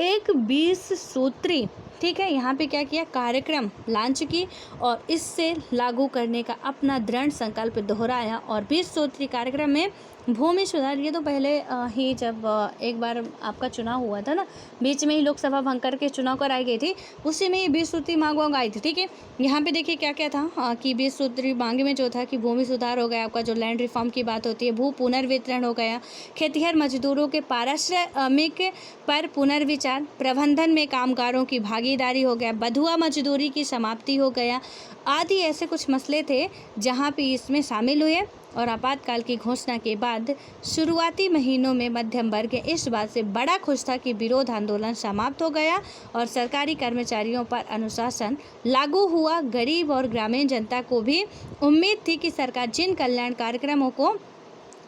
एक 20 सूत्री, ठीक है, यहाँ पे क्या किया, कार्यक्रम लॉन्च की और इससे लागू करने का अपना दृढ़ संकल्प दोहराया। और 20 सूत्री कार्यक्रम में भूमि सुधार, ये तो पहले ही जब एक बार आपका चुनाव हुआ था ना, बीच में ही लोकसभा भंग करके चुनाव कराई गई थी, उसी में ये 20 सूत्री मांग वांग आई थी, ठीक है। यहाँ पे देखिए क्या क्या था कि 20 सूत्री मांग में जो था कि भूमि सुधार हो गया, आपका जो लैंड रिफॉर्म की बात होती है, भू पुनर्वितरण हो गया, खेतिहर मजदूरों के पारिश्रमिक पर पुनर्विचार, प्रबंधन में कामगारों की भागीदारी हो गया, बधुआ मजदूरी की समाप्ति हो गया, आदि ऐसे कुछ मसले थे जहाँ पे इसमें शामिल हुए। और आपातकाल की घोषणा के बाद शुरुआती महीनों में मध्यम वर्ग इस बात से बड़ा खुश था कि विरोध आंदोलन समाप्त हो गया और सरकारी कर्मचारियों पर अनुशासन लागू हुआ। गरीब और ग्रामीण जनता को भी उम्मीद थी कि सरकार जिन कल्याण कार्यक्रमों को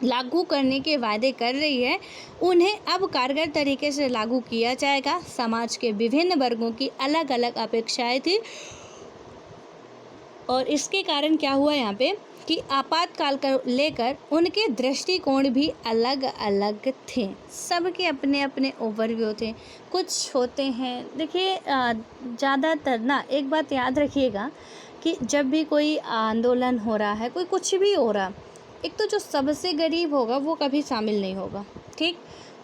लागू करने के वादे कर रही है, उन्हें अब कारगर तरीके से लागू किया जाएगा। समाज के विभिन्न वर्गों की अलग अलग अपेक्षाएं थी और इसके कारण क्या हुआ यहाँ पे कि आपातकाल को लेकर उनके दृष्टिकोण भी अलग अलग थे। सबके अपने अपने ओवरव्यू थे। कुछ होते हैं, देखिए ज़्यादातर ना एक बात याद रखिएगा कि जब भी कोई आंदोलन हो रहा है, कोई कुछ भी हो रहा, एक तो जो सबसे गरीब होगा वो कभी शामिल नहीं होगा, ठीक।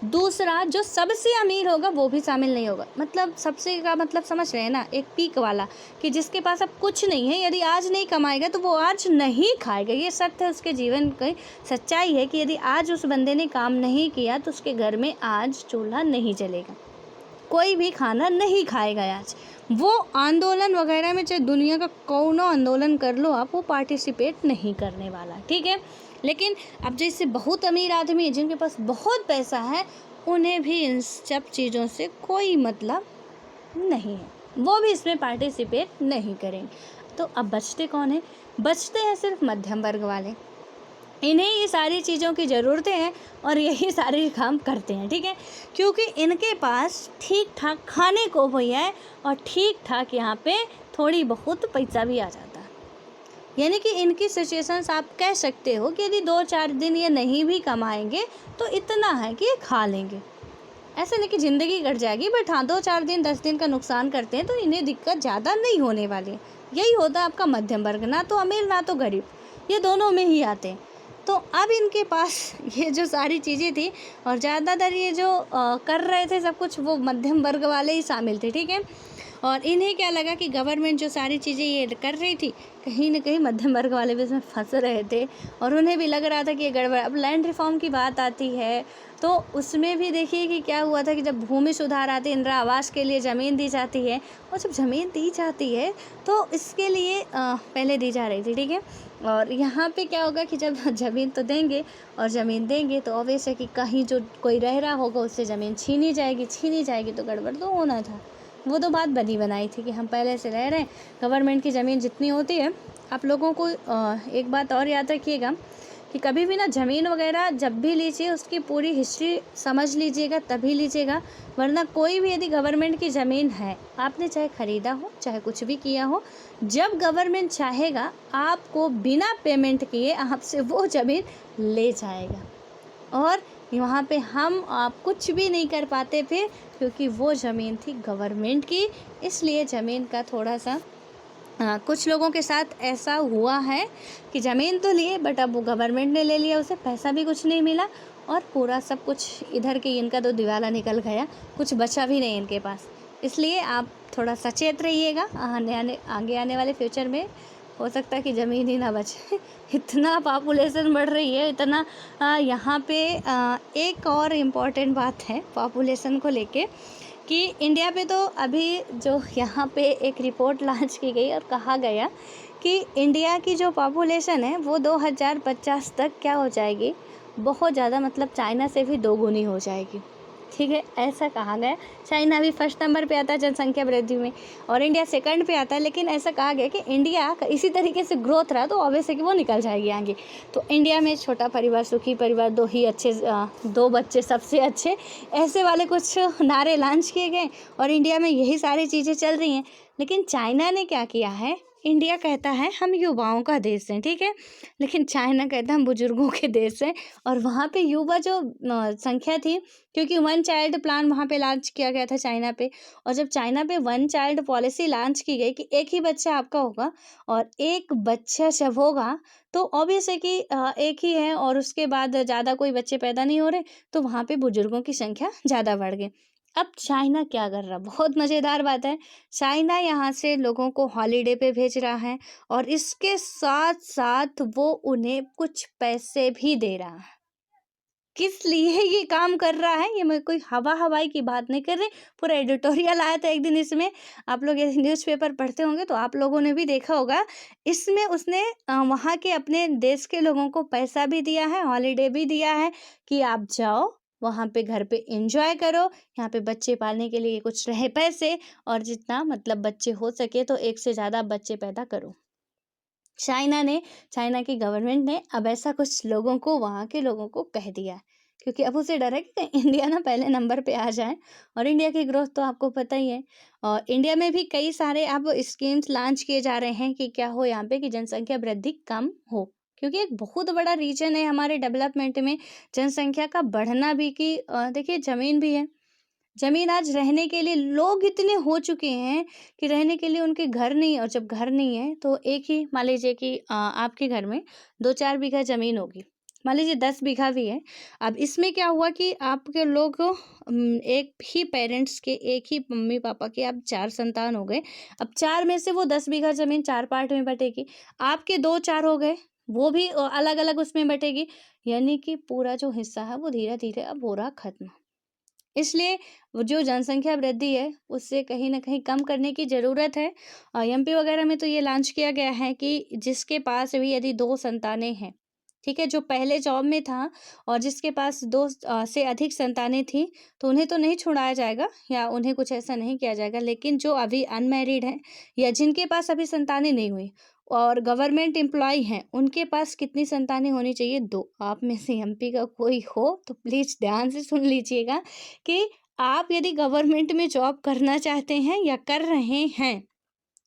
दूसरा, जो सबसे अमीर होगा वो भी शामिल नहीं होगा। मतलब सबसे का मतलब समझ रहे हैं ना, एक पीक वाला कि जिसके पास अब कुछ नहीं है, यदि आज नहीं कमाएगा तो वो आज नहीं खाएगा। ये सत्य है उसके जीवन की, सच्चाई है कि यदि आज उस बंदे ने काम नहीं किया तो उसके घर में आज चूल्हा नहीं जलेगा, कोई भी खाना नहीं खाएगा आज। वो आंदोलन वगैरह में चाहे दुनिया का कौनो आंदोलन कर लो आप, वो पार्टिसिपेट नहीं करने वाला, ठीक है। लेकिन अब जैसे बहुत अमीर आदमी है जिनके पास बहुत पैसा है, उन्हें भी इन सब चीज़ों से कोई मतलब नहीं है, वो भी इसमें पार्टिसिपेट नहीं करेंगे। तो अब बचते कौन है? बचते हैं सिर्फ मध्यम वर्ग वाले। इन्हें ये सारी चीज़ों की ज़रूरतें हैं और यही सारे काम करते हैं, ठीक है, क्योंकि इनके पास ठीक ठाक खाने को भैया है और ठीक ठाक यहाँ पे थोड़ी बहुत पैसा भी आ जाता है। यानी कि इनकी सिचुएशंस आप कह सकते हो कि यदि 2-4 दिन ये नहीं भी कमाएंगे तो इतना है कि ये खा लेंगे। ऐसा नहीं कि ज़िंदगी कट जाएगी, बट हाँ 2-4 दिन 10 दिन का नुकसान करते हैं तो इन्हें दिक्कत ज़्यादा नहीं होने वाली है। यही होता है आपका मध्यम वर्ग, ना तो अमीर ना तो गरीब, ये दोनों में ही आते हैं। तो अब इनके पास ये जो सारी चीज़ें थी और ज़्यादातर ये जो कर रहे थे सब कुछ, वो मध्यम वर्ग वाले ही शामिल थे, ठीक है। और इन्हें क्या लगा कि गवर्नमेंट जो सारी चीज़ें ये कर रही थी, कहीं ना कहीं मध्यम वर्ग वाले भी इसमें फंस रहे थे और उन्हें भी लग रहा था कि ये गड़बड़। अब लैंड रिफॉर्म की बात आती है तो उसमें भी देखिए कि क्या हुआ था कि जब भूमि सुधार आते, इंदिरा आवास के लिए ज़मीन दी जाती है, और जब ज़मीन दी जाती है तो इसके लिए पहले दी जा रही थी, ठीक है। और यहाँ पे क्या होगा कि जब ज़मीन तो देंगे और ज़मीन देंगे तो ऑब्वियस है कि कहीं जो कोई रह रहा होगा उससे ज़मीन छीनी जाएगी तो गड़बड़ तो होना था। वो तो बात बनी बनाई थी कि हम पहले से रह रहे हैं, गवर्नमेंट की ज़मीन जितनी होती है। आप लोगों को एक बात और याद रखिएगा कि कभी भी ना ज़मीन वगैरह जब भी लीजिए उसकी पूरी हिस्ट्री समझ लीजिएगा, तभी लीजिएगा। वरना कोई भी यदि गवर्नमेंट की ज़मीन है, आपने चाहे ख़रीदा हो चाहे कुछ भी किया हो, जब गवर्नमेंट चाहेगा आपको बिना पेमेंट किए आपसे वो ज़मीन ले जाएगा। और वहाँ पे हम आप कुछ भी नहीं कर पाते फिर, क्योंकि वो ज़मीन थी गवर्नमेंट की। इसलिए ज़मीन का थोड़ा सा कुछ लोगों के साथ ऐसा हुआ है कि ज़मीन तो लिए बट अब वो गवर्नमेंट ने ले लिया, उसे पैसा भी कुछ नहीं मिला और पूरा सब कुछ इधर के इनका तो दिवाला निकल गया, कुछ बचा भी नहीं इनके पास। इसलिए आप थोड़ा सचेत रहिएगा, आगे आने वाले फ्यूचर में हो सकता है कि ज़मीन ही ना बचे। इतना पॉपुलेशन बढ़ रही है, इतना यहाँ पे एक और इम्पॉर्टेंट बात है पॉपुलेशन को लेके कि इंडिया पे तो अभी जो यहाँ पे एक रिपोर्ट लॉन्च की गई और कहा गया कि इंडिया की जो पॉपुलेशन है वो 2050 तक क्या हो जाएगी, बहुत ज़्यादा, मतलब चाइना से भी 2 गुनी हो जाएगी, ठीक है, ऐसा कहा गया। चाइना भी फर्स्ट नंबर पे आता है जनसंख्या वृद्धि में और इंडिया सेकंड पे आता है, लेकिन ऐसा कहा गया कि इंडिया का इसी तरीके से ग्रोथ रहा तो ऑब्वियस है कि वो निकल जाएगी आगे। तो इंडिया में छोटा परिवार सुखी परिवार, 2 ही अच्छे 2 बच्चे सबसे अच्छे, ऐसे वाले कुछ नारे लॉन्च किए गए और इंडिया में यही सारी चीज़ें चल रही हैं। लेकिन चाइना ने क्या किया है, इंडिया कहता है हम युवाओं का देश है, ठीक है, लेकिन चाइना कहता है हम बुजुर्गों के देश हैं। और वहाँ पे युवा जो संख्या थी, क्योंकि 1 चाइल्ड प्लान वहाँ पे लॉन्च किया गया था चाइना पे, और जब चाइना पे 1 चाइल्ड पॉलिसी लॉन्च की गई कि एक ही बच्चा आपका होगा और एक बच्चा जब होगा तो ऑब्वियस है कि एक ही है और उसके बाद ज़्यादा कोई बच्चे पैदा नहीं हो रहे, तो वहाँ पे बुजुर्गों की संख्या ज़्यादा बढ़ गई। अब चाइना क्या कर रहा, बहुत मज़ेदार बात है, चाइना यहाँ से लोगों को हॉलीडे पे भेज रहा है और इसके साथ साथ वो उन्हें कुछ पैसे भी दे रहा है। किस लिए ये काम कर रहा है, ये मैं कोई हवाई की बात नहीं कर रही, पूरा एडिटोरियल आया था एक दिन इसमें। आप लोग ये न्यूज़पेपर पढ़ते होंगे तो आप लोगों ने भी देखा होगा। इसमें उसने वहाँ के अपने देश के लोगों को पैसा भी दिया है, हॉलीडे भी दिया है कि आप जाओ वहाँ पे घर पे एंजॉय करो, यहाँ पे बच्चे पालने के लिए कुछ रहे पैसे और जितना मतलब बच्चे हो सके तो एक से ज़्यादा बच्चे पैदा करो। चाइना की गवर्नमेंट ने अब ऐसा कुछ लोगों को, वहाँ के लोगों को कह दिया है, क्योंकि अब उसे डर है कि कहीं इंडिया ना पहले नंबर पे आ जाए। और इंडिया की ग्रोथ तो आपको पता ही है। और इंडिया में भी कई सारे अब स्कीम्स लॉन्च किए जा रहे हैं कि क्या हो यहाँ पे कि जनसंख्या वृद्धि कम हो, क्योंकि एक बहुत बड़ा रीजन है हमारे डेवलपमेंट में जनसंख्या का बढ़ना भी कि देखिए ज़मीन भी है। ज़मीन आज रहने के लिए लोग इतने हो चुके हैं कि रहने के लिए उनके घर नहीं, और जब घर नहीं है तो एक ही मान लीजिए कि आपके घर में 2-4 बीघा ज़मीन होगी, मान लीजिए 10 बीघा भी है। अब इसमें क्या हुआ कि आपके लोग एक ही पेरेंट्स के, एक ही मम्मी-पापा के अब 4 संतान हो गए। अब 4 में से वो 10 बीघा ज़मीन 4 पार्ट में बँटेगी। आपके 2-4 हो गए, वो भी अलग-अलग उसमें बँटेगी। यानी कि पूरा जो हिस्सा है वो धीरे-धीरे अब हो रहा खत्म। इसलिए वो जो जनसंख्या वृद्धि है, उससे कहीं न कहीं कम करने की ज़रूरत है। एमपी वगैरह में तो ये लॉन्च किया गया है कि जिसके पास भी यदि 2 संतानें हैं, ठीक है? जो पहले जॉब में था और जिसके पास 2 से अधिक संतानें थीं, तो उन्हें तो नहीं छुड़ाया जाएगा या उन्हें कुछ ऐसा नहीं किया जाएगा। लेकिन जो अभी अनमैरिड हैं या जिनके पास अभी संतानें नहीं हुई और गवर्नमेंट एम्प्लॉयी हैं, उनके पास कितनी संतानें होनी चाहिए? 2। आप में से एमपी का कोई हो तो प्लीज़ ध्यान से सुन लीजिएगा कि आप यदि गवर्नमेंट में जॉब करना चाहते हैं या कर रहे हैं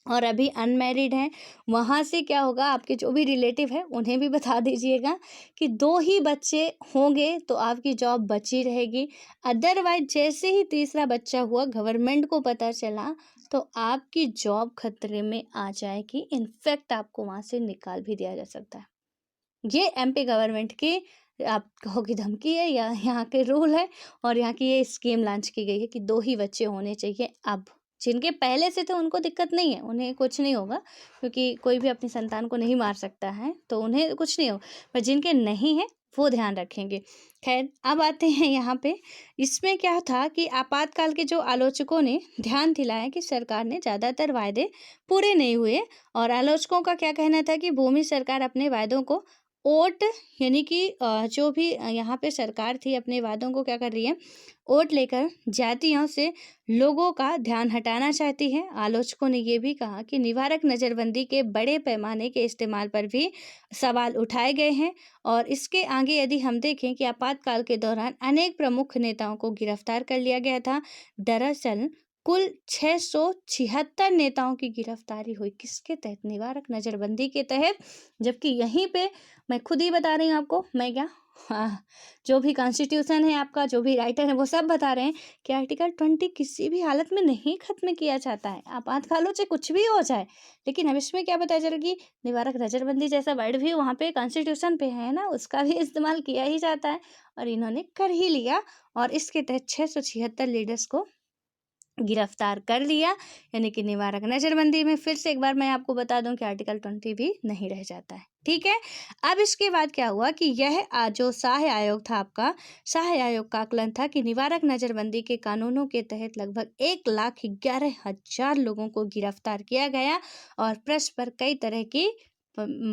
और अभी अनमैरिड हैं, वहाँ से क्या होगा, आपके जो भी रिलेटिव हैं उन्हें भी बता दीजिएगा कि 2 ही बच्चे होंगे तो आपकी जॉब बची रहेगी। अदरवाइज़ जैसे ही तीसरा बच्चा हुआ, गवर्नमेंट को पता चला, तो आपकी जॉब खतरे में आ जाएगी। इनफैक्ट आपको वहाँ से निकाल भी दिया जा सकता है। ये एमपी गवर्नमेंट की, आप कहो कि धमकी है या यहाँ के रूल है, और यहाँ की ये स्कीम लॉन्च की गई है कि 2 ही बच्चे होने चाहिए अब। जिनके पहले से थे उनको दिक्कत नहीं है, उन्हें कुछ नहीं होगा, क्योंकि कोई भी अपनी संतान को नहीं मार सकता है, तो उन्हें कुछ नहीं होगा। पर जिनके नहीं है, वो ध्यान रखेंगे। खैर, अब आते हैं यहाँ पे, इसमें क्या था कि आपातकाल के जो आलोचकों ने ध्यान दिलाया कि सरकार ने ज़्यादातर वायदे पूरे नहीं हुए, और आलोचकों का क्या कहना था कि भूमि सरकार अपने वायदों को ओट, यानी कि जो भी यहाँ पे सरकार थी अपने वादों को क्या कर रही है, ओट लेकर जातियों से लोगों का ध्यान हटाना चाहती है। आलोचकों ने ये भी कहा कि निवारक नज़रबंदी के बड़े पैमाने के इस्तेमाल पर भी सवाल उठाए गए हैं। और इसके आगे यदि हम देखें कि आपातकाल के दौरान अनेक प्रमुख नेताओं को गिरफ्तार कर लिया गया था। दरअसल कुल 676 नेताओं की गिरफ्तारी हुई। किसके तहत? निवारक नज़रबंदी के तहत। जबकि यहीं पे मैं खुद ही बता रही हूँ आपको, मैं क्या, हाँ, जो भी कॉन्स्टिट्यूशन है आपका, जो भी राइटर है, वो सब बता रहे हैं कि आर्टिकल 20 किसी भी हालत में नहीं खत्म किया जाता है। आपातकालों से कुछ भी हो जाए, लेकिन अब इसमें क्या पता चला कि निवारक नज़रबंदी जैसा वर्ड भी वहाँ पे कॉन्स्टिट्यूशन पे है ना, उसका भी इस्तेमाल किया ही जाता है, और इन्होंने कर ही लिया। और इसके तहत 676 लीडर्स को गिरफ्तार कर लिया। यानी कि निवारक नज़रबंदी में फिर से एक बार मैं आपको बता दूं कि आर्टिकल 20 भी नहीं रह जाता है। ठीक है। अब इसके बाद क्या हुआ कि यह जो शाह आयोग था आपका, शाह आयोग का आकलन था कि निवारक नज़रबंदी के कानूनों के तहत लगभग 1,11,000 लोगों को गिरफ्तार किया गया, और प्रेस पर कई तरह की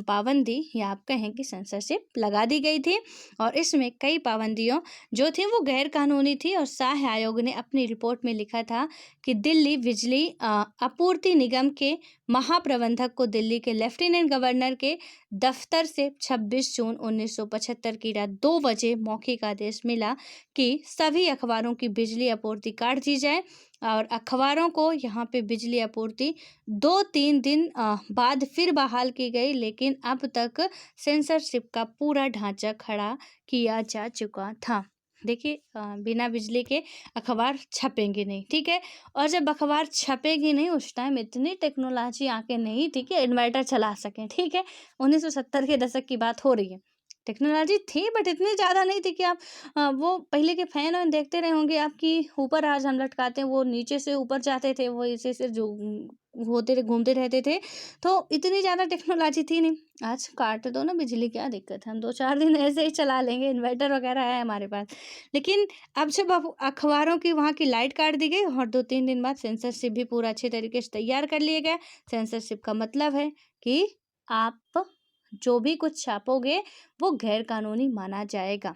पाबंदी या आप कहें कि सेंसरशिप लगा दी गई थी। और इसमें कई पाबंदियों जो थी वो गैर कानूनी थी। और शाह आयोग ने अपनी रिपोर्ट में लिखा था कि दिल्ली बिजली आपूर्ति निगम के महाप्रबंधक को दिल्ली के लेफ्टिनेंट गवर्नर के दफ्तर से 26 जून 1975 की रात 2 बजे मौखिक आदेश मिला कि सभी अखबारों की बिजली आपूर्ति काट दी जाए। और अखबारों को यहाँ पे बिजली आपूर्ति 2-3 दिन बाद फिर बहाल की गई, लेकिन अब तक सेंसरशिप का पूरा ढांचा खड़ा किया जा चुका था। देखिए, बिना बिजली के अखबार छपेंगे नहीं, ठीक है। और जब अखबार छपेगी नहीं, उस टाइम इतनी टेक्नोलॉजी आके नहीं थी कि इन्वर्टर चला सकें, ठीक है। 1970 के दशक की बात हो रही है। टेक्नोलॉजी थी बट इतनी ज़्यादा नहीं थी कि आप वो पहले के फैन वैन देखते रहे होंगे आप कि ऊपर आज हम लटकाते हैं, वो नीचे से ऊपर जाते थे, वो ऐसे ऐसे जो होते रहे, घूमते रहते थे। तो इतनी ज़्यादा टेक्नोलॉजी थी नहीं। आज काट दो ना बिजली, क्या दिक्कत है, हम 2-4 दिन ऐसे ही चला लेंगे, इन्वर्टर वगैरह है हमारे पास। लेकिन अब जब अखबारों की वहाँ की लाइट काट दी गई और 2-3 दिन बाद सेंसरशिप भी पूरा अच्छे तरीके से तैयार कर लिया गया। सेंसरशिप का मतलब है कि आप जो भी कुछ छापोगे वो गैर कानूनी माना जाएगा।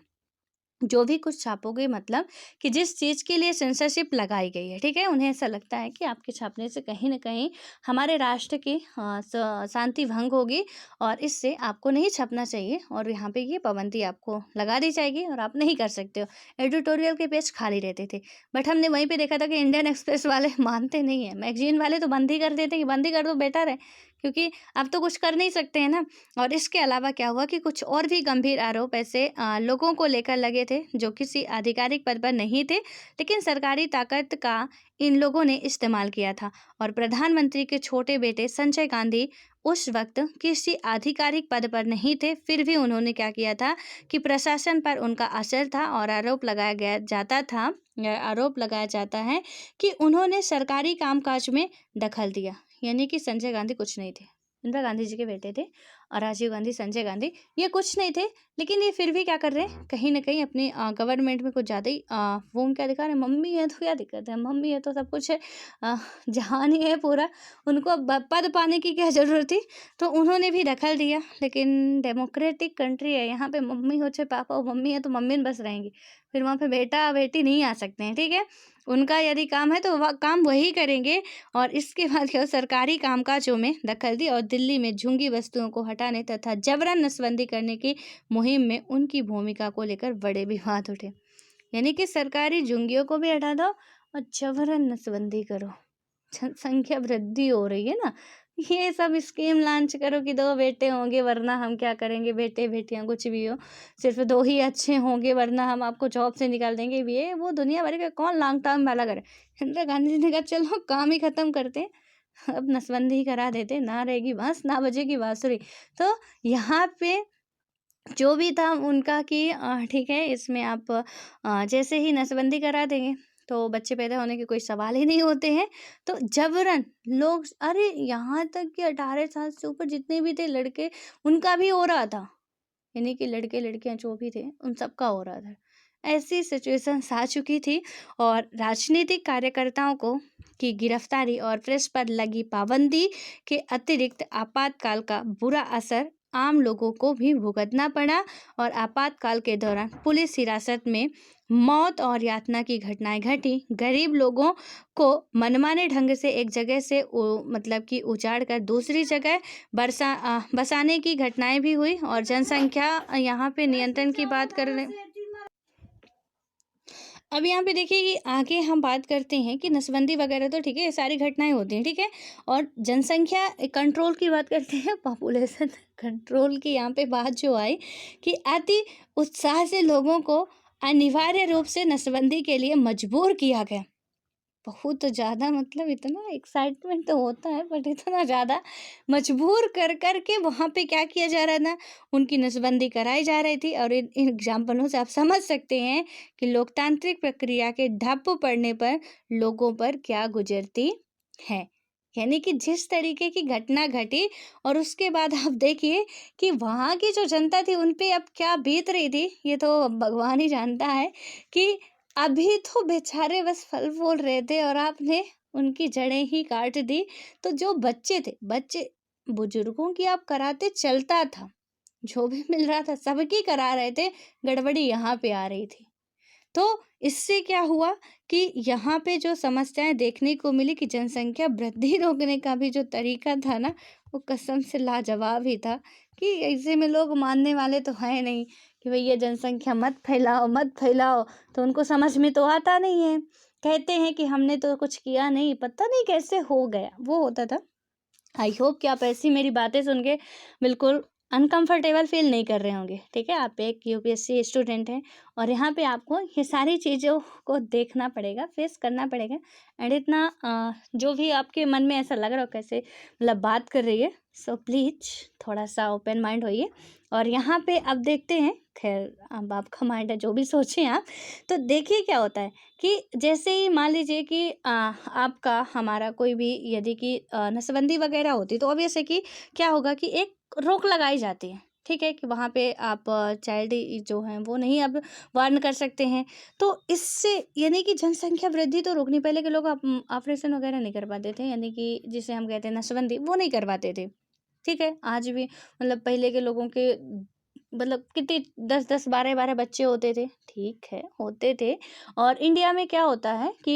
जो भी कुछ छापोगे, मतलब कि जिस चीज़ के लिए सेंसरशिप लगाई गई है, ठीक है, उन्हें ऐसा लगता है कि आपके छापने से कहीं न कहीं हमारे राष्ट्र की शांति भंग होगी और इससे आपको नहीं छापना चाहिए और यहाँ पे ये पाबंदी आपको लगा दी जाएगी और आप नहीं कर सकते हो। एडिटोरियल के पेज खाली रहते थे, बट हमने वहीं पे देखा था कि इंडियन एक्सप्रेस वाले मानते नहीं हैं, मैगज़ीन वाले तो बंद ही कर देते हैं कि बंद ही कर दो, बेटर है, क्योंकि अब तो कुछ कर नहीं सकते हैं ना। और इसके अलावा क्या हुआ कि कुछ और भी गंभीर आरोप ऐसे लोगों को लेकर लगे थे जो किसी आधिकारिक पद पर नहीं थे, लेकिन सरकारी ताकत का इन लोगों ने इस्तेमाल किया था। और प्रधानमंत्री के छोटे बेटे संजय गांधी उस वक्त किसी आधिकारिक पद पर नहीं थे, फिर भी उन्होंने क्या किया था कि प्रशासन पर उनका असर था और आरोप लगाया जाता है कि उन्होंने सरकारी कामकाज में दखल दिया। यानी कि संजय गांधी कुछ नहीं थे, इंदिरा गांधी जी के बेटे थे, और राजीव गांधी, संजय गांधी ये कुछ नहीं थे, लेकिन ये फिर भी क्या कर रहे हैं, कहीं ना कहीं अपनी गवर्नमेंट में कुछ ज़्यादा ही वो क्या दिखा रहे हैं, मम्मी है तो क्या दिक्कत है, मम्मी है तो सब कुछ है, जहान ही है पूरा, उनको पद पाने की क्या ज़रूरत थी, तो उन्होंने भी दखल दिया। लेकिन डेमोक्रेटिक कंट्री है, यहाँ पे मम्मी हो चाहे पापा हो, मम्मी है तो मम्मी में बस रहेंगी, फिर वहाँ पे बेटा बेटी नहीं आ सकते हैं, ठीक है। उनका यदि काम है तो वह काम वही करेंगे। और इसके बाद क्या, सरकारी कामकाजों में दखल दी और दिल्ली में झुंगी वस्तुओं को हटाने तथा जबरन नसबंदी करने की मुहिम में उनकी भूमिका को लेकर बड़े विवाद उठे। यानी कि सरकारी झुंगियों को भी हटा दो और जबरन नसबंदी करो, जनसंख्या वृद्धि हो रही है ना, ये सब स्कीम लॉन्च करो कि 2 बेटे होंगे वरना हम क्या करेंगे, बेटे बेटियां कुछ भी हो, सिर्फ 2 ही अच्छे होंगे वरना हम आपको जॉब से निकाल देंगे, ये वो दुनिया भर का कौन लॉन्ग टर्म वाला करे। इंदिरा गांधी जी ने कहा चलो काम ही खत्म करते हैं, अब नसबंदी ही करा देते, ना रहेगी बांस ना बजेगी बांसुरी। तो यहाँ पे जो भी था उनका कि ठीक है, इसमें आप जैसे ही नसबंदी करा देंगे तो बच्चे पैदा होने के कोई सवाल ही नहीं होते हैं। तो जबरन लोग, अरे यहाँ तक कि 18 साल से ऊपर जितने भी थे लड़के, उनका भी हो रहा था, यानी कि लड़के लड़कियां जो भी थे उन सबका हो रहा था। ऐसी सिचुएशन आ चुकी थी और राजनीतिक कार्यकर्ताओं को की गिरफ्तारी और प्रेस पर लगी पाबंदी के अतिरिक्त आपातकाल का बुरा असर आम लोगों को भी भुगतना पड़ा। और आपातकाल के दौरान पुलिस हिरासत में मौत और यातना की घटनाएं घटी। गरीब लोगों को मनमाने ढंग से एक जगह से मतलब कि उजाड़ कर दूसरी जगह बसाने की घटनाएं भी हुई। और जनसंख्या यहाँ पे नियंत्रण की बात कर रहे हैं। अब यहाँ पे देखिए कि आगे हम बात करते हैं कि नसबंदी वगैरह तो ठीक है, ये सारी घटनाएं होती हैं, ठीक है। और जनसंख्या कंट्रोल की बात करते हैं, पॉपुलेशन कंट्रोल की यहाँ पे बात जो आई कि अति उत्साह से लोगों को अनिवार्य रूप से नसबंदी के लिए मजबूर किया गया। बहुत ज़्यादा, मतलब इतना एक्साइटमेंट तो होता है बट इतना ज़्यादा मजबूर कर कर के वहाँ पे क्या किया जा रहा था, उनकी नसबंदी कराई जा रही थी। और इन एग्जाम्पलों से आप समझ सकते हैं कि लोकतांत्रिक प्रक्रिया के ठप्प पड़ने पर लोगों पर क्या गुजरती है। यानी कि जिस तरीके की घटना घटी और उसके बाद आप देखिए कि वहाँ की जो जनता थी उन पे अब क्या बीत रही थी, ये तो भगवान ही जानता है। कि अभी तो बेचारे बस फल फूल रहे थे और आपने उनकी जड़ें ही काट दी। तो जो बच्चे थे, बच्चे बुजुर्गों की आप कराते चलता था, जो भी मिल रहा था सबकी करा रहे थे, गड़बड़ी यहाँ पे आ रही थी। तो इससे क्या हुआ कि यहाँ पे जो समस्याएं देखने को मिली कि जनसंख्या वृद्धि रोकने का भी जो तरीका था ना, वो कसम से लाजवाब ही था। कि ऐसे में लोग मानने वाले तो हैं नहीं कि भैया जनसंख्या मत फैलाओ मत फैलाओ, तो उनको समझ में तो आता नहीं है। कहते हैं कि हमने तो कुछ किया नहीं, पता नहीं कैसे हो गया, वो होता था। आई होप कि आप ऐसी मेरी बातें सुन के बिल्कुल अनकंफर्टेबल फील नहीं कर रहे होंगे, ठीक है। आप एक यूपीएससी स्टूडेंट हैं और यहाँ पे आपको ये सारी चीज़ों को देखना पड़ेगा, फेस करना पड़ेगा। एंड इतना जो भी आपके मन में ऐसा लग रहा हो कैसे मतलब बात कर रही है, सो प्लीज़ थोड़ा सा ओपन माइंड होइए। और यहाँ पे अब देखते हैं, खैर अब आपका माइंड है, जो भी सोचें आप। तो देखिए क्या होता है कि जैसे ही मान लीजिए कि आपका हमारा कोई भी यदि कि नसबंदी वगैरह होती तो ऑब्वियस है कि क्या होगा कि एक रोक लगाई जाती है, ठीक है, कि वहाँ पे आप चाइल्ड जो हैं वो नहीं अब वार्न कर सकते हैं। तो इससे यानी कि जनसंख्या वृद्धि तो रोकनी, पहले के लोग ऑपरेशन वगैरह नहीं कर पाते थे, यानी कि जिसे हम कहते हैं नसबंदी, वो नहीं करवाते थे, ठीक है। आज भी मतलब पहले के लोगों के मतलब कितने 10-10 12-12 बच्चे होते थे, ठीक है, होते थे। और इंडिया में क्या होता है कि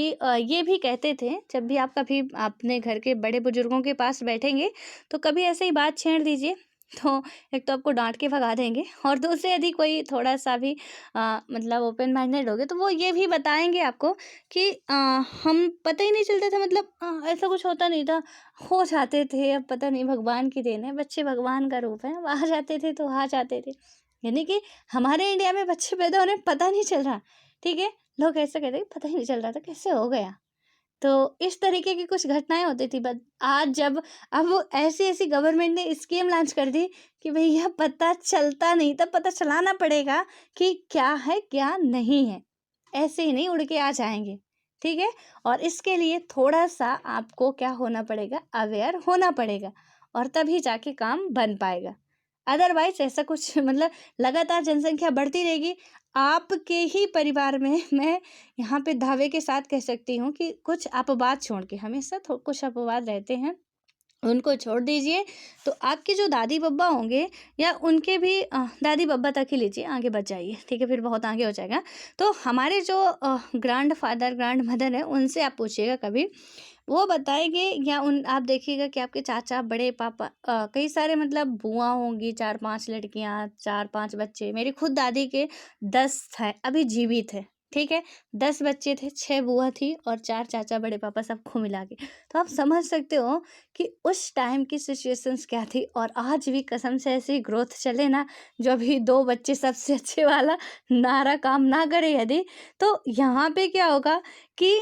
ये भी कहते थे, जब भी आप कभी अपने घर के बड़े बुजुर्गों के पास बैठेंगे तो कभी ऐसे ही बात छेड़ दीजिए, तो एक तो आपको डांट के भगा देंगे, और दूसरे यदि कोई थोड़ा सा भी मतलब ओपन माइंडेड होगे तो वो ये भी बताएंगे आपको कि हम पता ही नहीं चलता था, मतलब ऐसा कुछ होता नहीं था, हो जाते थे। अब पता नहीं भगवान की देन है, बच्चे भगवान का रूप है, अब आ जाते थे तो आ जाते थे। यानी कि हमारे इंडिया में बच्चे पैदा होने में पता नहीं चल रहा, ठीक है। लोग ऐसा कहते हैं पता ही नहीं चल रहा था कैसे हो गया। तो इस तरीके की कुछ घटनाएं होती थी, बट आज जब अब वो ऐसी ऐसी गवर्नमेंट ने स्कीम लॉन्च कर दी कि भैया पता चलता नहीं था, पता चलाना पड़ेगा कि क्या है क्या नहीं है, ऐसे ही नहीं उड़ के आ जाएंगे, ठीक है। और इसके लिए थोड़ा सा आपको क्या होना पड़ेगा, अवेयर होना पड़ेगा, और तभी जाके काम बन पाएगा। अदरवाइज ऐसा कुछ मतलब लगातार जनसंख्या बढ़ती रहेगी। आपके ही परिवार में मैं यहाँ पे दावे के साथ कह सकती हूँ कि कुछ अपवाद छोड़ के, हमेशा कुछ अपवाद रहते हैं, उनको छोड़ दीजिए। तो आपके जो दादी बब्बा होंगे या उनके भी दादी बब्बा तक ही लीजिए, आगे बच जाइए, ठीक है, फिर बहुत आगे हो जाएगा। तो हमारे जो ग्रैंड फादर ग्रैंड मदर है, उनसे आप पूछिएगा कभी, वो बताएंगे, या उन आप देखिएगा कि आपके चाचा बड़े पापा कई सारे मतलब बुआ होंगी, 4-5 लड़कियां, 4-5 बच्चे। मेरी खुद दादी के 10 है अभी जीवित है, ठीक है। 10 बच्चे थे, 6 बुआ थी और 4 चाचा बड़े पापा, सबको मिला के। तो आप समझ सकते हो कि उस टाइम की सिचुएशंस क्या थी। और आज भी कसम से ऐसी ग्रोथ चले ना, जो अभी 2 बच्चे सबसे अच्छे वाला नारा काम ना करे यदि, तो यहाँ पे क्या होगा कि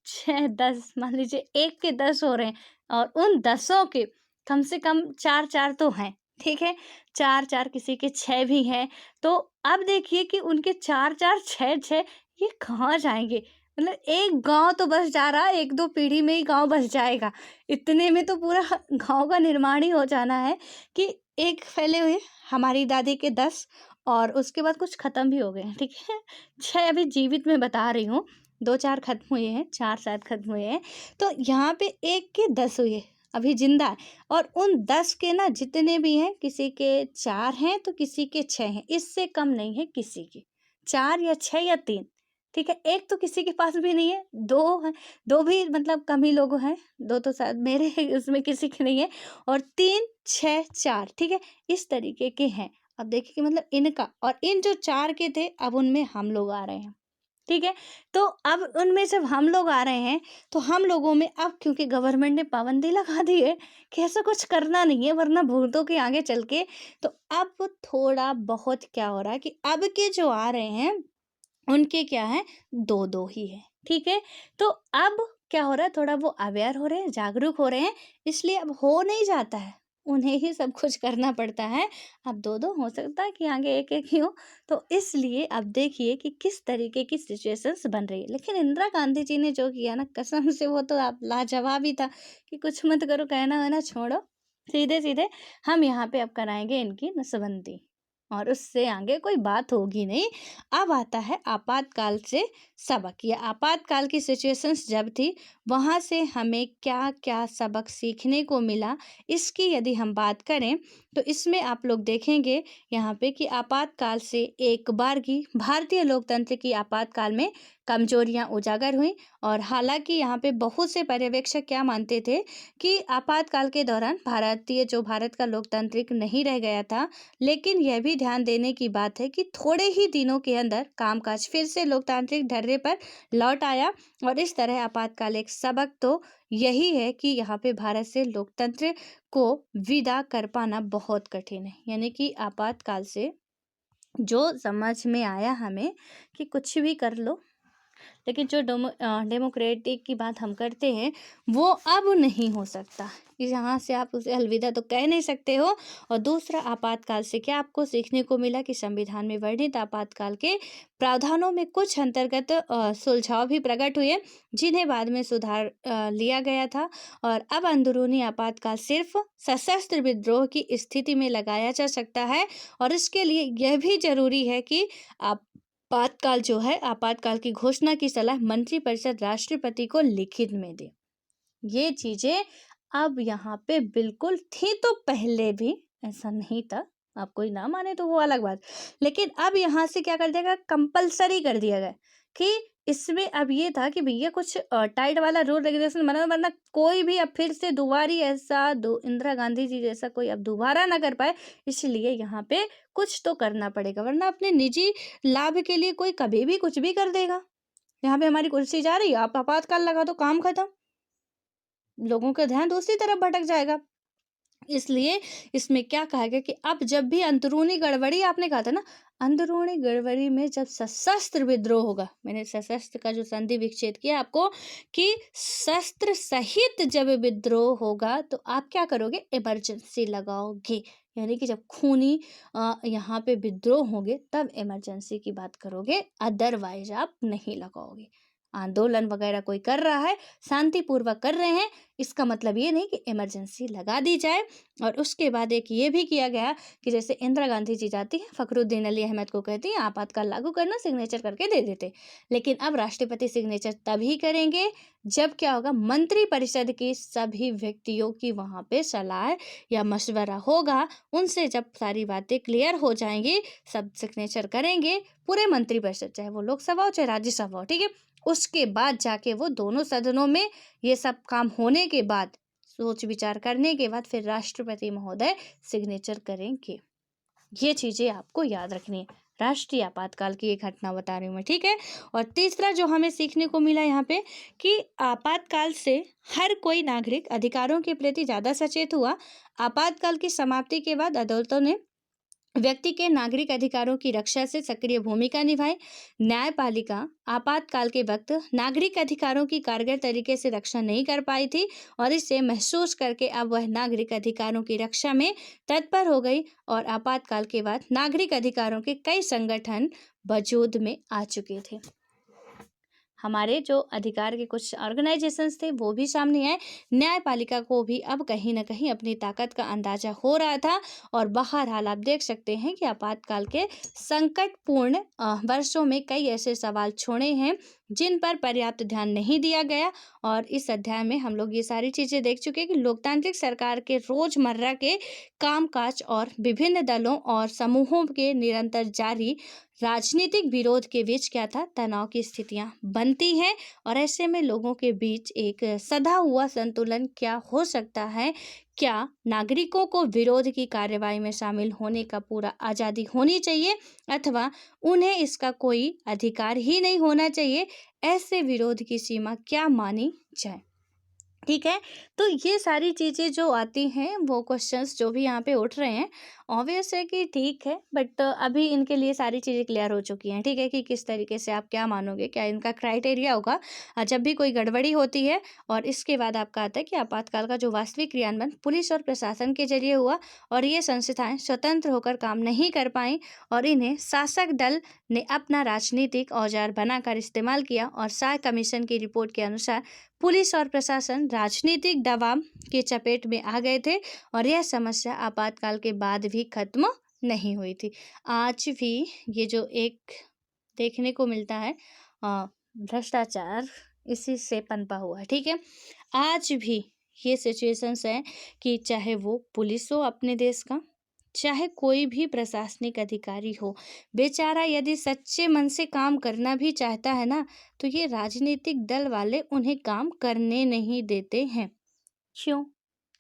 6-10 मान लीजिए, 1 के 10 हो रहे हैं, और उन 10 के कम से कम 4-4 तो हैं, ठीक है। 4-4 किसी के 6 भी हैं। तो अब देखिए कि उनके 4-4 6-6 ये कहाँ जाएंगे। मतलब एक गांव तो बस जा रहा है, 1-2 पीढ़ी में ही गांव बस जाएगा। इतने में तो पूरा गांव का निर्माण ही हो जाना है कि एक फैले हुए हमारी दादी के 10, और उसके बाद कुछ खत्म भी हो गए हैं, ठीक है। 6 अभी जीवित में बता रही हूँ, 2-4 खत्म हुए हैं, 4 शायद खत्म हुए हैं। तो यहाँ पे 1 के 10 हुए अभी जिंदा है। और उन 10 के ना जितने भी हैं, किसी के 4 हैं तो किसी के 6 हैं, इससे कम नहीं है किसी के। 4 या 6 या 3, ठीक है। 1 तो किसी के पास भी नहीं है, 2 है, 2 भी मतलब कम ही लोग हैं, 2 तो शायद मेरे उसमें किसी के नहीं है, और 3 6 4, ठीक है, इस तरीके के हैं। अब देखिए कि मतलब इनका, और इन जो 4 के थे अब उनमें हम लोग आ रहे हैं, ठीक है। तो अब उनमें जब हम लोग आ रहे हैं, तो हम लोगों में अब क्योंकि गवर्नमेंट ने पाबंदी लगा दी है कि ऐसा कुछ करना नहीं है, वरना भूतों के आगे चल के। तो अब थोड़ा बहुत क्या हो रहा है कि अब के जो आ रहे हैं उनके क्या है, 2-2 ही है, ठीक है। तो अब क्या हो रहा है, थोड़ा वो अवेयर हो रहे हैं, जागरूक हो रहे हैं, इसलिए अब हो नहीं जाता है, उन्हें ही सब कुछ करना पड़ता है। अब 2-2 हो सकता है कि आगे 1-1 ही हो। तो इसलिए अब देखिए कि किस तरीके की सिचुएशंस बन रही है। लेकिन इंदिरा गांधी जी ने जो किया ना, कसम से वो तो आप लाजवाब ही था कि कुछ मत करो, कहना वहना छोड़ो, सीधे सीधे हम यहाँ पे अब कराएंगे इनकी नसबंदी, और उससे आगे कोई बात होगी नहीं। अब आता है आपातकाल से सबक, या आपातकाल की सिचुएशंस जब थी, वहाँ से हमें क्या क्या सबक सीखने को मिला, इसकी यदि हम बात करें तो इसमें आप लोग देखेंगे यहाँ पे कि आपातकाल से एक बार की भारतीय लोकतंत्र की आपातकाल में कमजोरियां उजागर हुई। और हालांकि यहाँ पे बहुत से पर्यवेक्षक क्या मानते थे कि आपातकाल के दौरान भारत का लोकतांत्रिक नहीं रह गया था, लेकिन यह भी ध्यान देने की बात है कि थोड़े ही दिनों के अंदर कामकाज फिर से लोकतांत्रिक ढर्रे पर लौट आया। और इस तरह आपातकाल एक सबक तो यही है कि यहाँ पे भारत से लोकतंत्र को विदा कर पाना बहुत कठिन है। यानी कि आपातकाल से जो समझ में आया हमें कि कुछ भी कर लो, लेकिन जो डेमोक्रेटिक की बात हम करते हैं वो अब नहीं हो सकता। यहाँ से आप उसे अलविदा तो कह नहीं सकते हो। और दूसरा, आपातकाल से क्या आपको सीखने को मिला कि संविधान में वर्णित आपातकाल के प्रावधानों में कुछ अंतर्गत सुलझाव भी प्रकट हुए, जिन्हें बाद में सुधार लिया गया था। और अब अंदरूनी आपातकाल सिर्फ सशस्त्र विद्रोह की स्थिति में लगाया जा सकता है, और इसके लिए यह भी जरूरी है कि आप आपातकाल जो है, आपातकाल की घोषणा की सलाह मंत्रिपरिषद राष्ट्रपति को लिखित में दे। ये चीजें अब यहाँ पे बिल्कुल थी, तो पहले भी ऐसा नहीं था, आप कोई ना माने तो वो अलग बात। लेकिन अब यहाँ से क्या कर दिया गया, कंपल्सरी कर दिया गया कि इसमें अब ये था कि भैया कुछ टाइट वाला रूल रेगुलेशन बना, वरना कोई भी अब फिर से दोबारी ऐसा दो इंदिरा गांधी जी जैसा कोई अब दोबारा ना कर पाए। इसलिए यहाँ पे कुछ तो करना पड़ेगा, वरना अपने निजी लाभ के लिए कोई कभी भी कुछ भी कर देगा। यहाँ पे हमारी कुर्सी जा रही है, आप आपातकाल लगा दो, काम खत्म, लोगों का ध्यान दूसरी तरफ भटक जाएगा। इसलिए इसमें क्या कहा गया कि अब जब भी अंदरूनी गड़बड़ी, आपने कहा था ना, अंदरूनी गड़बड़ी में जब सशस्त्र विद्रोह होगा, मैंने सशस्त्र का जो संधि विच्छेद किया आपको कि शस्त्र सहित जब विद्रोह होगा तो आप क्या करोगे, इमरजेंसी लगाओगे। यानी कि जब खूनी यहाँ पे विद्रोह होंगे तब इमरजेंसी की बात करोगे, अदरवाइज आप नहीं लगाओगे। आंदोलन वगैरह कोई कर रहा है, शांतिपूर्वक कर रहे हैं, इसका मतलब ये नहीं कि इमरजेंसी लगा दी जाए। और उसके बाद एक ये भी किया गया कि जैसे इंदिरा गांधी जी जाती हैं, फखरुद्दीन अली अहमद को कहती हैं आपातकाल लागू करना, सिग्नेचर करके दे देते। लेकिन अब राष्ट्रपति सिग्नेचर तभी करेंगे जब क्या होगा, मंत्रिपरिषद के सभी व्यक्तियों की वहाँ पे सलाह या मशवरा होगा, उनसे जब सारी बातें क्लियर हो जाएंगी, सब सिग्नेचर करेंगे पूरे मंत्रिपरिषद, चाहे वो लोकसभा हो चाहे राज्यसभा हो, ठीक है। उसके बाद जाके वो दोनों सदनों में ये सब काम होने के बाद, सोच विचार करने के बाद, फिर राष्ट्रपति महोदय सिग्नेचर करेंगे। ये चीजें आपको याद रखनी है। राष्ट्रीय आपातकाल की एक घटना बता रही हूँ मैं, ठीक है। और तीसरा जो हमें सीखने को मिला यहाँ पे कि आपातकाल से हर कोई नागरिक अधिकारों के प्रति ज्यादा सचेत हुआ। आपातकाल की समाप्ति के बाद अदालतों ने व्यक्ति के नागरिक अधिकारों की रक्षा से सक्रिय भूमिका निभाई। न्यायपालिका आपातकाल के वक्त नागरिक अधिकारों की कारगर तरीके से रक्षा नहीं कर पाई थी और इसे महसूस करके अब वह नागरिक अधिकारों की रक्षा में तत्पर हो गई और आपातकाल के बाद नागरिक अधिकारों के कई संगठन वजूद में आ चुके थे। हमारे जो अधिकार के कुछ ऑर्गेनाइजेशंस थे वो भी सामने आए। न्यायपालिका को भी अब कहीं ना कहीं अपनी ताकत का अंदाजा हो रहा था। और बहरहाल आप देख सकते हैं कि आपातकाल के संकटपूर्ण वर्षों में कई ऐसे सवाल छोड़े हैं जिन पर पर्याप्त ध्यान नहीं दिया गया। और इस अध्याय में हम लोग ये सारी चीज़ें देख चुके हैं कि लोकतांत्रिक सरकार के रोजमर्रा के कामकाज और विभिन्न दलों और समूहों के निरंतर जारी राजनीतिक विरोध के बीच क्या था, तनाव की स्थितियां बनती हैं। और ऐसे में लोगों के बीच एक सधा हुआ संतुलन क्या हो सकता है, क्या नागरिकों को विरोध की कार्रवाई में शामिल होने का पूरा आज़ादी होनी चाहिए अथवा उन्हें इसका कोई अधिकार ही नहीं होना चाहिए, ऐसे विरोध की सीमा क्या मानी जाए। ठीक है, तो ये सारी चीज़ें जो आती हैं वो क्वेश्चंस जो भी यहाँ पे उठ रहे हैं, ऑब्वियस है कि ठीक है, बट अभी इनके लिए सारी चीज़ें क्लियर हो चुकी हैं। ठीक है कि किस तरीके से आप क्या मानोगे, क्या इनका क्राइटेरिया होगा जब भी कोई गड़बड़ी होती है। और इसके बाद आपका आता है कि आपातकाल का जो वास्तविक क्रियान्वयन पुलिस और प्रशासन के जरिए हुआ और ये संस्थाएं स्वतंत्र होकर काम नहीं कर पाई और इन्हें शासक दल ने अपना राजनीतिक औजार बनाकर इस्तेमाल किया। और शाह कमीशन की रिपोर्ट के अनुसार पुलिस और प्रशासन राजनीतिक दबाव के चपेट में आ गए थे और यह समस्या आपातकाल के बाद भी खत्म नहीं हुई थी। आज भी ये जो एक देखने को मिलता है भ्रष्टाचार, इसी से पनपा हुआ है। ठीक है, आज भी ये सिचुएशंस हैं कि चाहे वो पुलिस हो अपने देश का, चाहे कोई भी प्रशासनिक अधिकारी हो, बेचारा यदि सच्चे मन से काम करना भी चाहता है ना, तो ये राजनीतिक दल वाले उन्हें काम करने नहीं देते हैं। क्यों?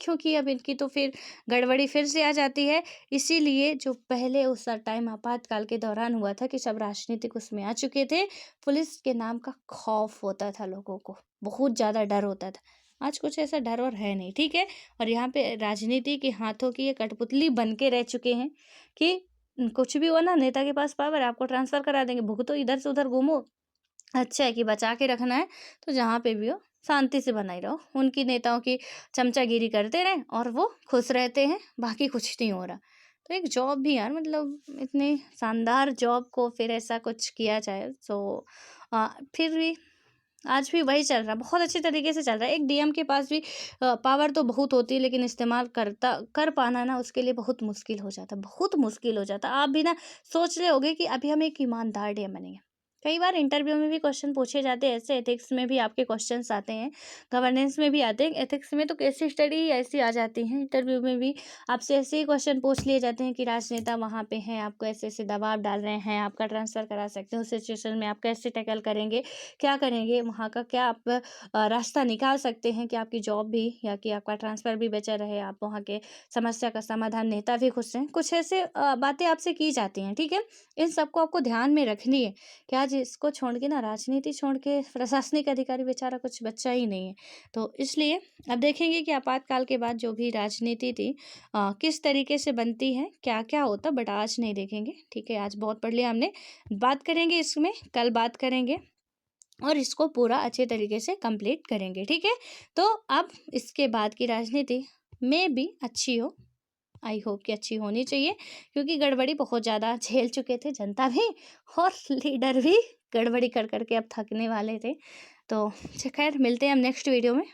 क्योंकि अब इनकी तो फिर गड़बड़ी फिर से आ जाती है। इसीलिए जो पहले उस टाइम आपातकाल के दौरान हुआ था कि सब राजनीतिक उसमें आ चुके थे, पुलिस के नाम का खौफ होता था, लोगों को बहुत ज़्यादा डर होता था। आज कुछ ऐसा डर और है नहीं। ठीक है, और यहाँ पे राजनीति के हाथों की ये कठपुतली बन के रह चुके हैं कि कुछ भी हो ना, नेता के पास पावर, आपको ट्रांसफ़र करा देंगे, भुगतो इधर से उधर घूमो। अच्छा है कि बचा के रखना है तो जहाँ पे भी हो शांति से बनाई रहो। उनकी नेताओं की चमचागिरी करते रहें और वो खुश रहते हैं, बाकी कुछ नहीं हो रहा। तो एक जॉब भी यार, मतलब इतनी शानदार जॉब को फिर ऐसा कुछ किया जाए, तो फिर भी आज भी वही चल रहा है, बहुत अच्छे तरीके से चल रहा है। एक डीएम के पास भी पावर तो बहुत होती है, लेकिन इस्तेमाल कर पाना ना उसके लिए बहुत मुश्किल हो जाता है, बहुत मुश्किल हो जाता है। आप भी ना सोच रहे होगे कि अभी हम एक ईमानदार डीएम बनेंगे, कई बार इंटरव्यू में भी क्वेश्चन पूछे जाते हैं ऐसे, एथिक्स में भी आपके क्वेश्चंस आते हैं, गवर्नेंस में भी आते हैं। एथिक्स में तो केस स्टडी ही ऐसी आ जाती हैं, इंटरव्यू में भी आपसे ऐसे ही क्वेश्चन पूछ लिए जाते हैं कि राजनेता वहाँ पे हैं, आपको ऐसे ऐसे दबाव डाल रहे हैं, आपका ट्रांसफ़र करा सकते हैं, उस सिचुएशन में आप कैसे टैकल करेंगे, क्या करेंगे, वहाँ का क्या आप रास्ता निकाल सकते हैं कि आपकी जॉब भी या कि आपका ट्रांसफ़र भी बचा रहे, आप वहाँ के समस्या का समाधान, नेता भी खुश रहें, कुछ ऐसे बातें आपसे की जाती हैं, ठीक है। इन सबको आपको ध्यान में रखनी है कि आज इसको छोड़ के ना, राजनीति छोड़ के प्रशासनिक अधिकारी बेचारा कुछ बचा ही नहीं है। तो इसलिए अब देखेंगे कि आपातकाल के बाद जो भी राजनीति थी किस तरीके से बनती है, क्या क्या होता, बट आज नहीं देखेंगे, ठीक है। आज बहुत पढ़ लिया हमने, बात करेंगे इसमें, कल बात करेंगे और इसको पूरा अच्छे तरीके से कंप्लीट करेंगे, ठीक है। तो अब इसके बाद की राजनीति में भी अच्छी हो, आई होप कि अच्छी होनी चाहिए, क्योंकि गड़बड़ी बहुत ज़्यादा झेल चुके थे जनता भी और लीडर भी, गड़बड़ी कर कर के अब थकने वाले थे। तो खैर, मिलते हैं हम नेक्स्ट वीडियो में।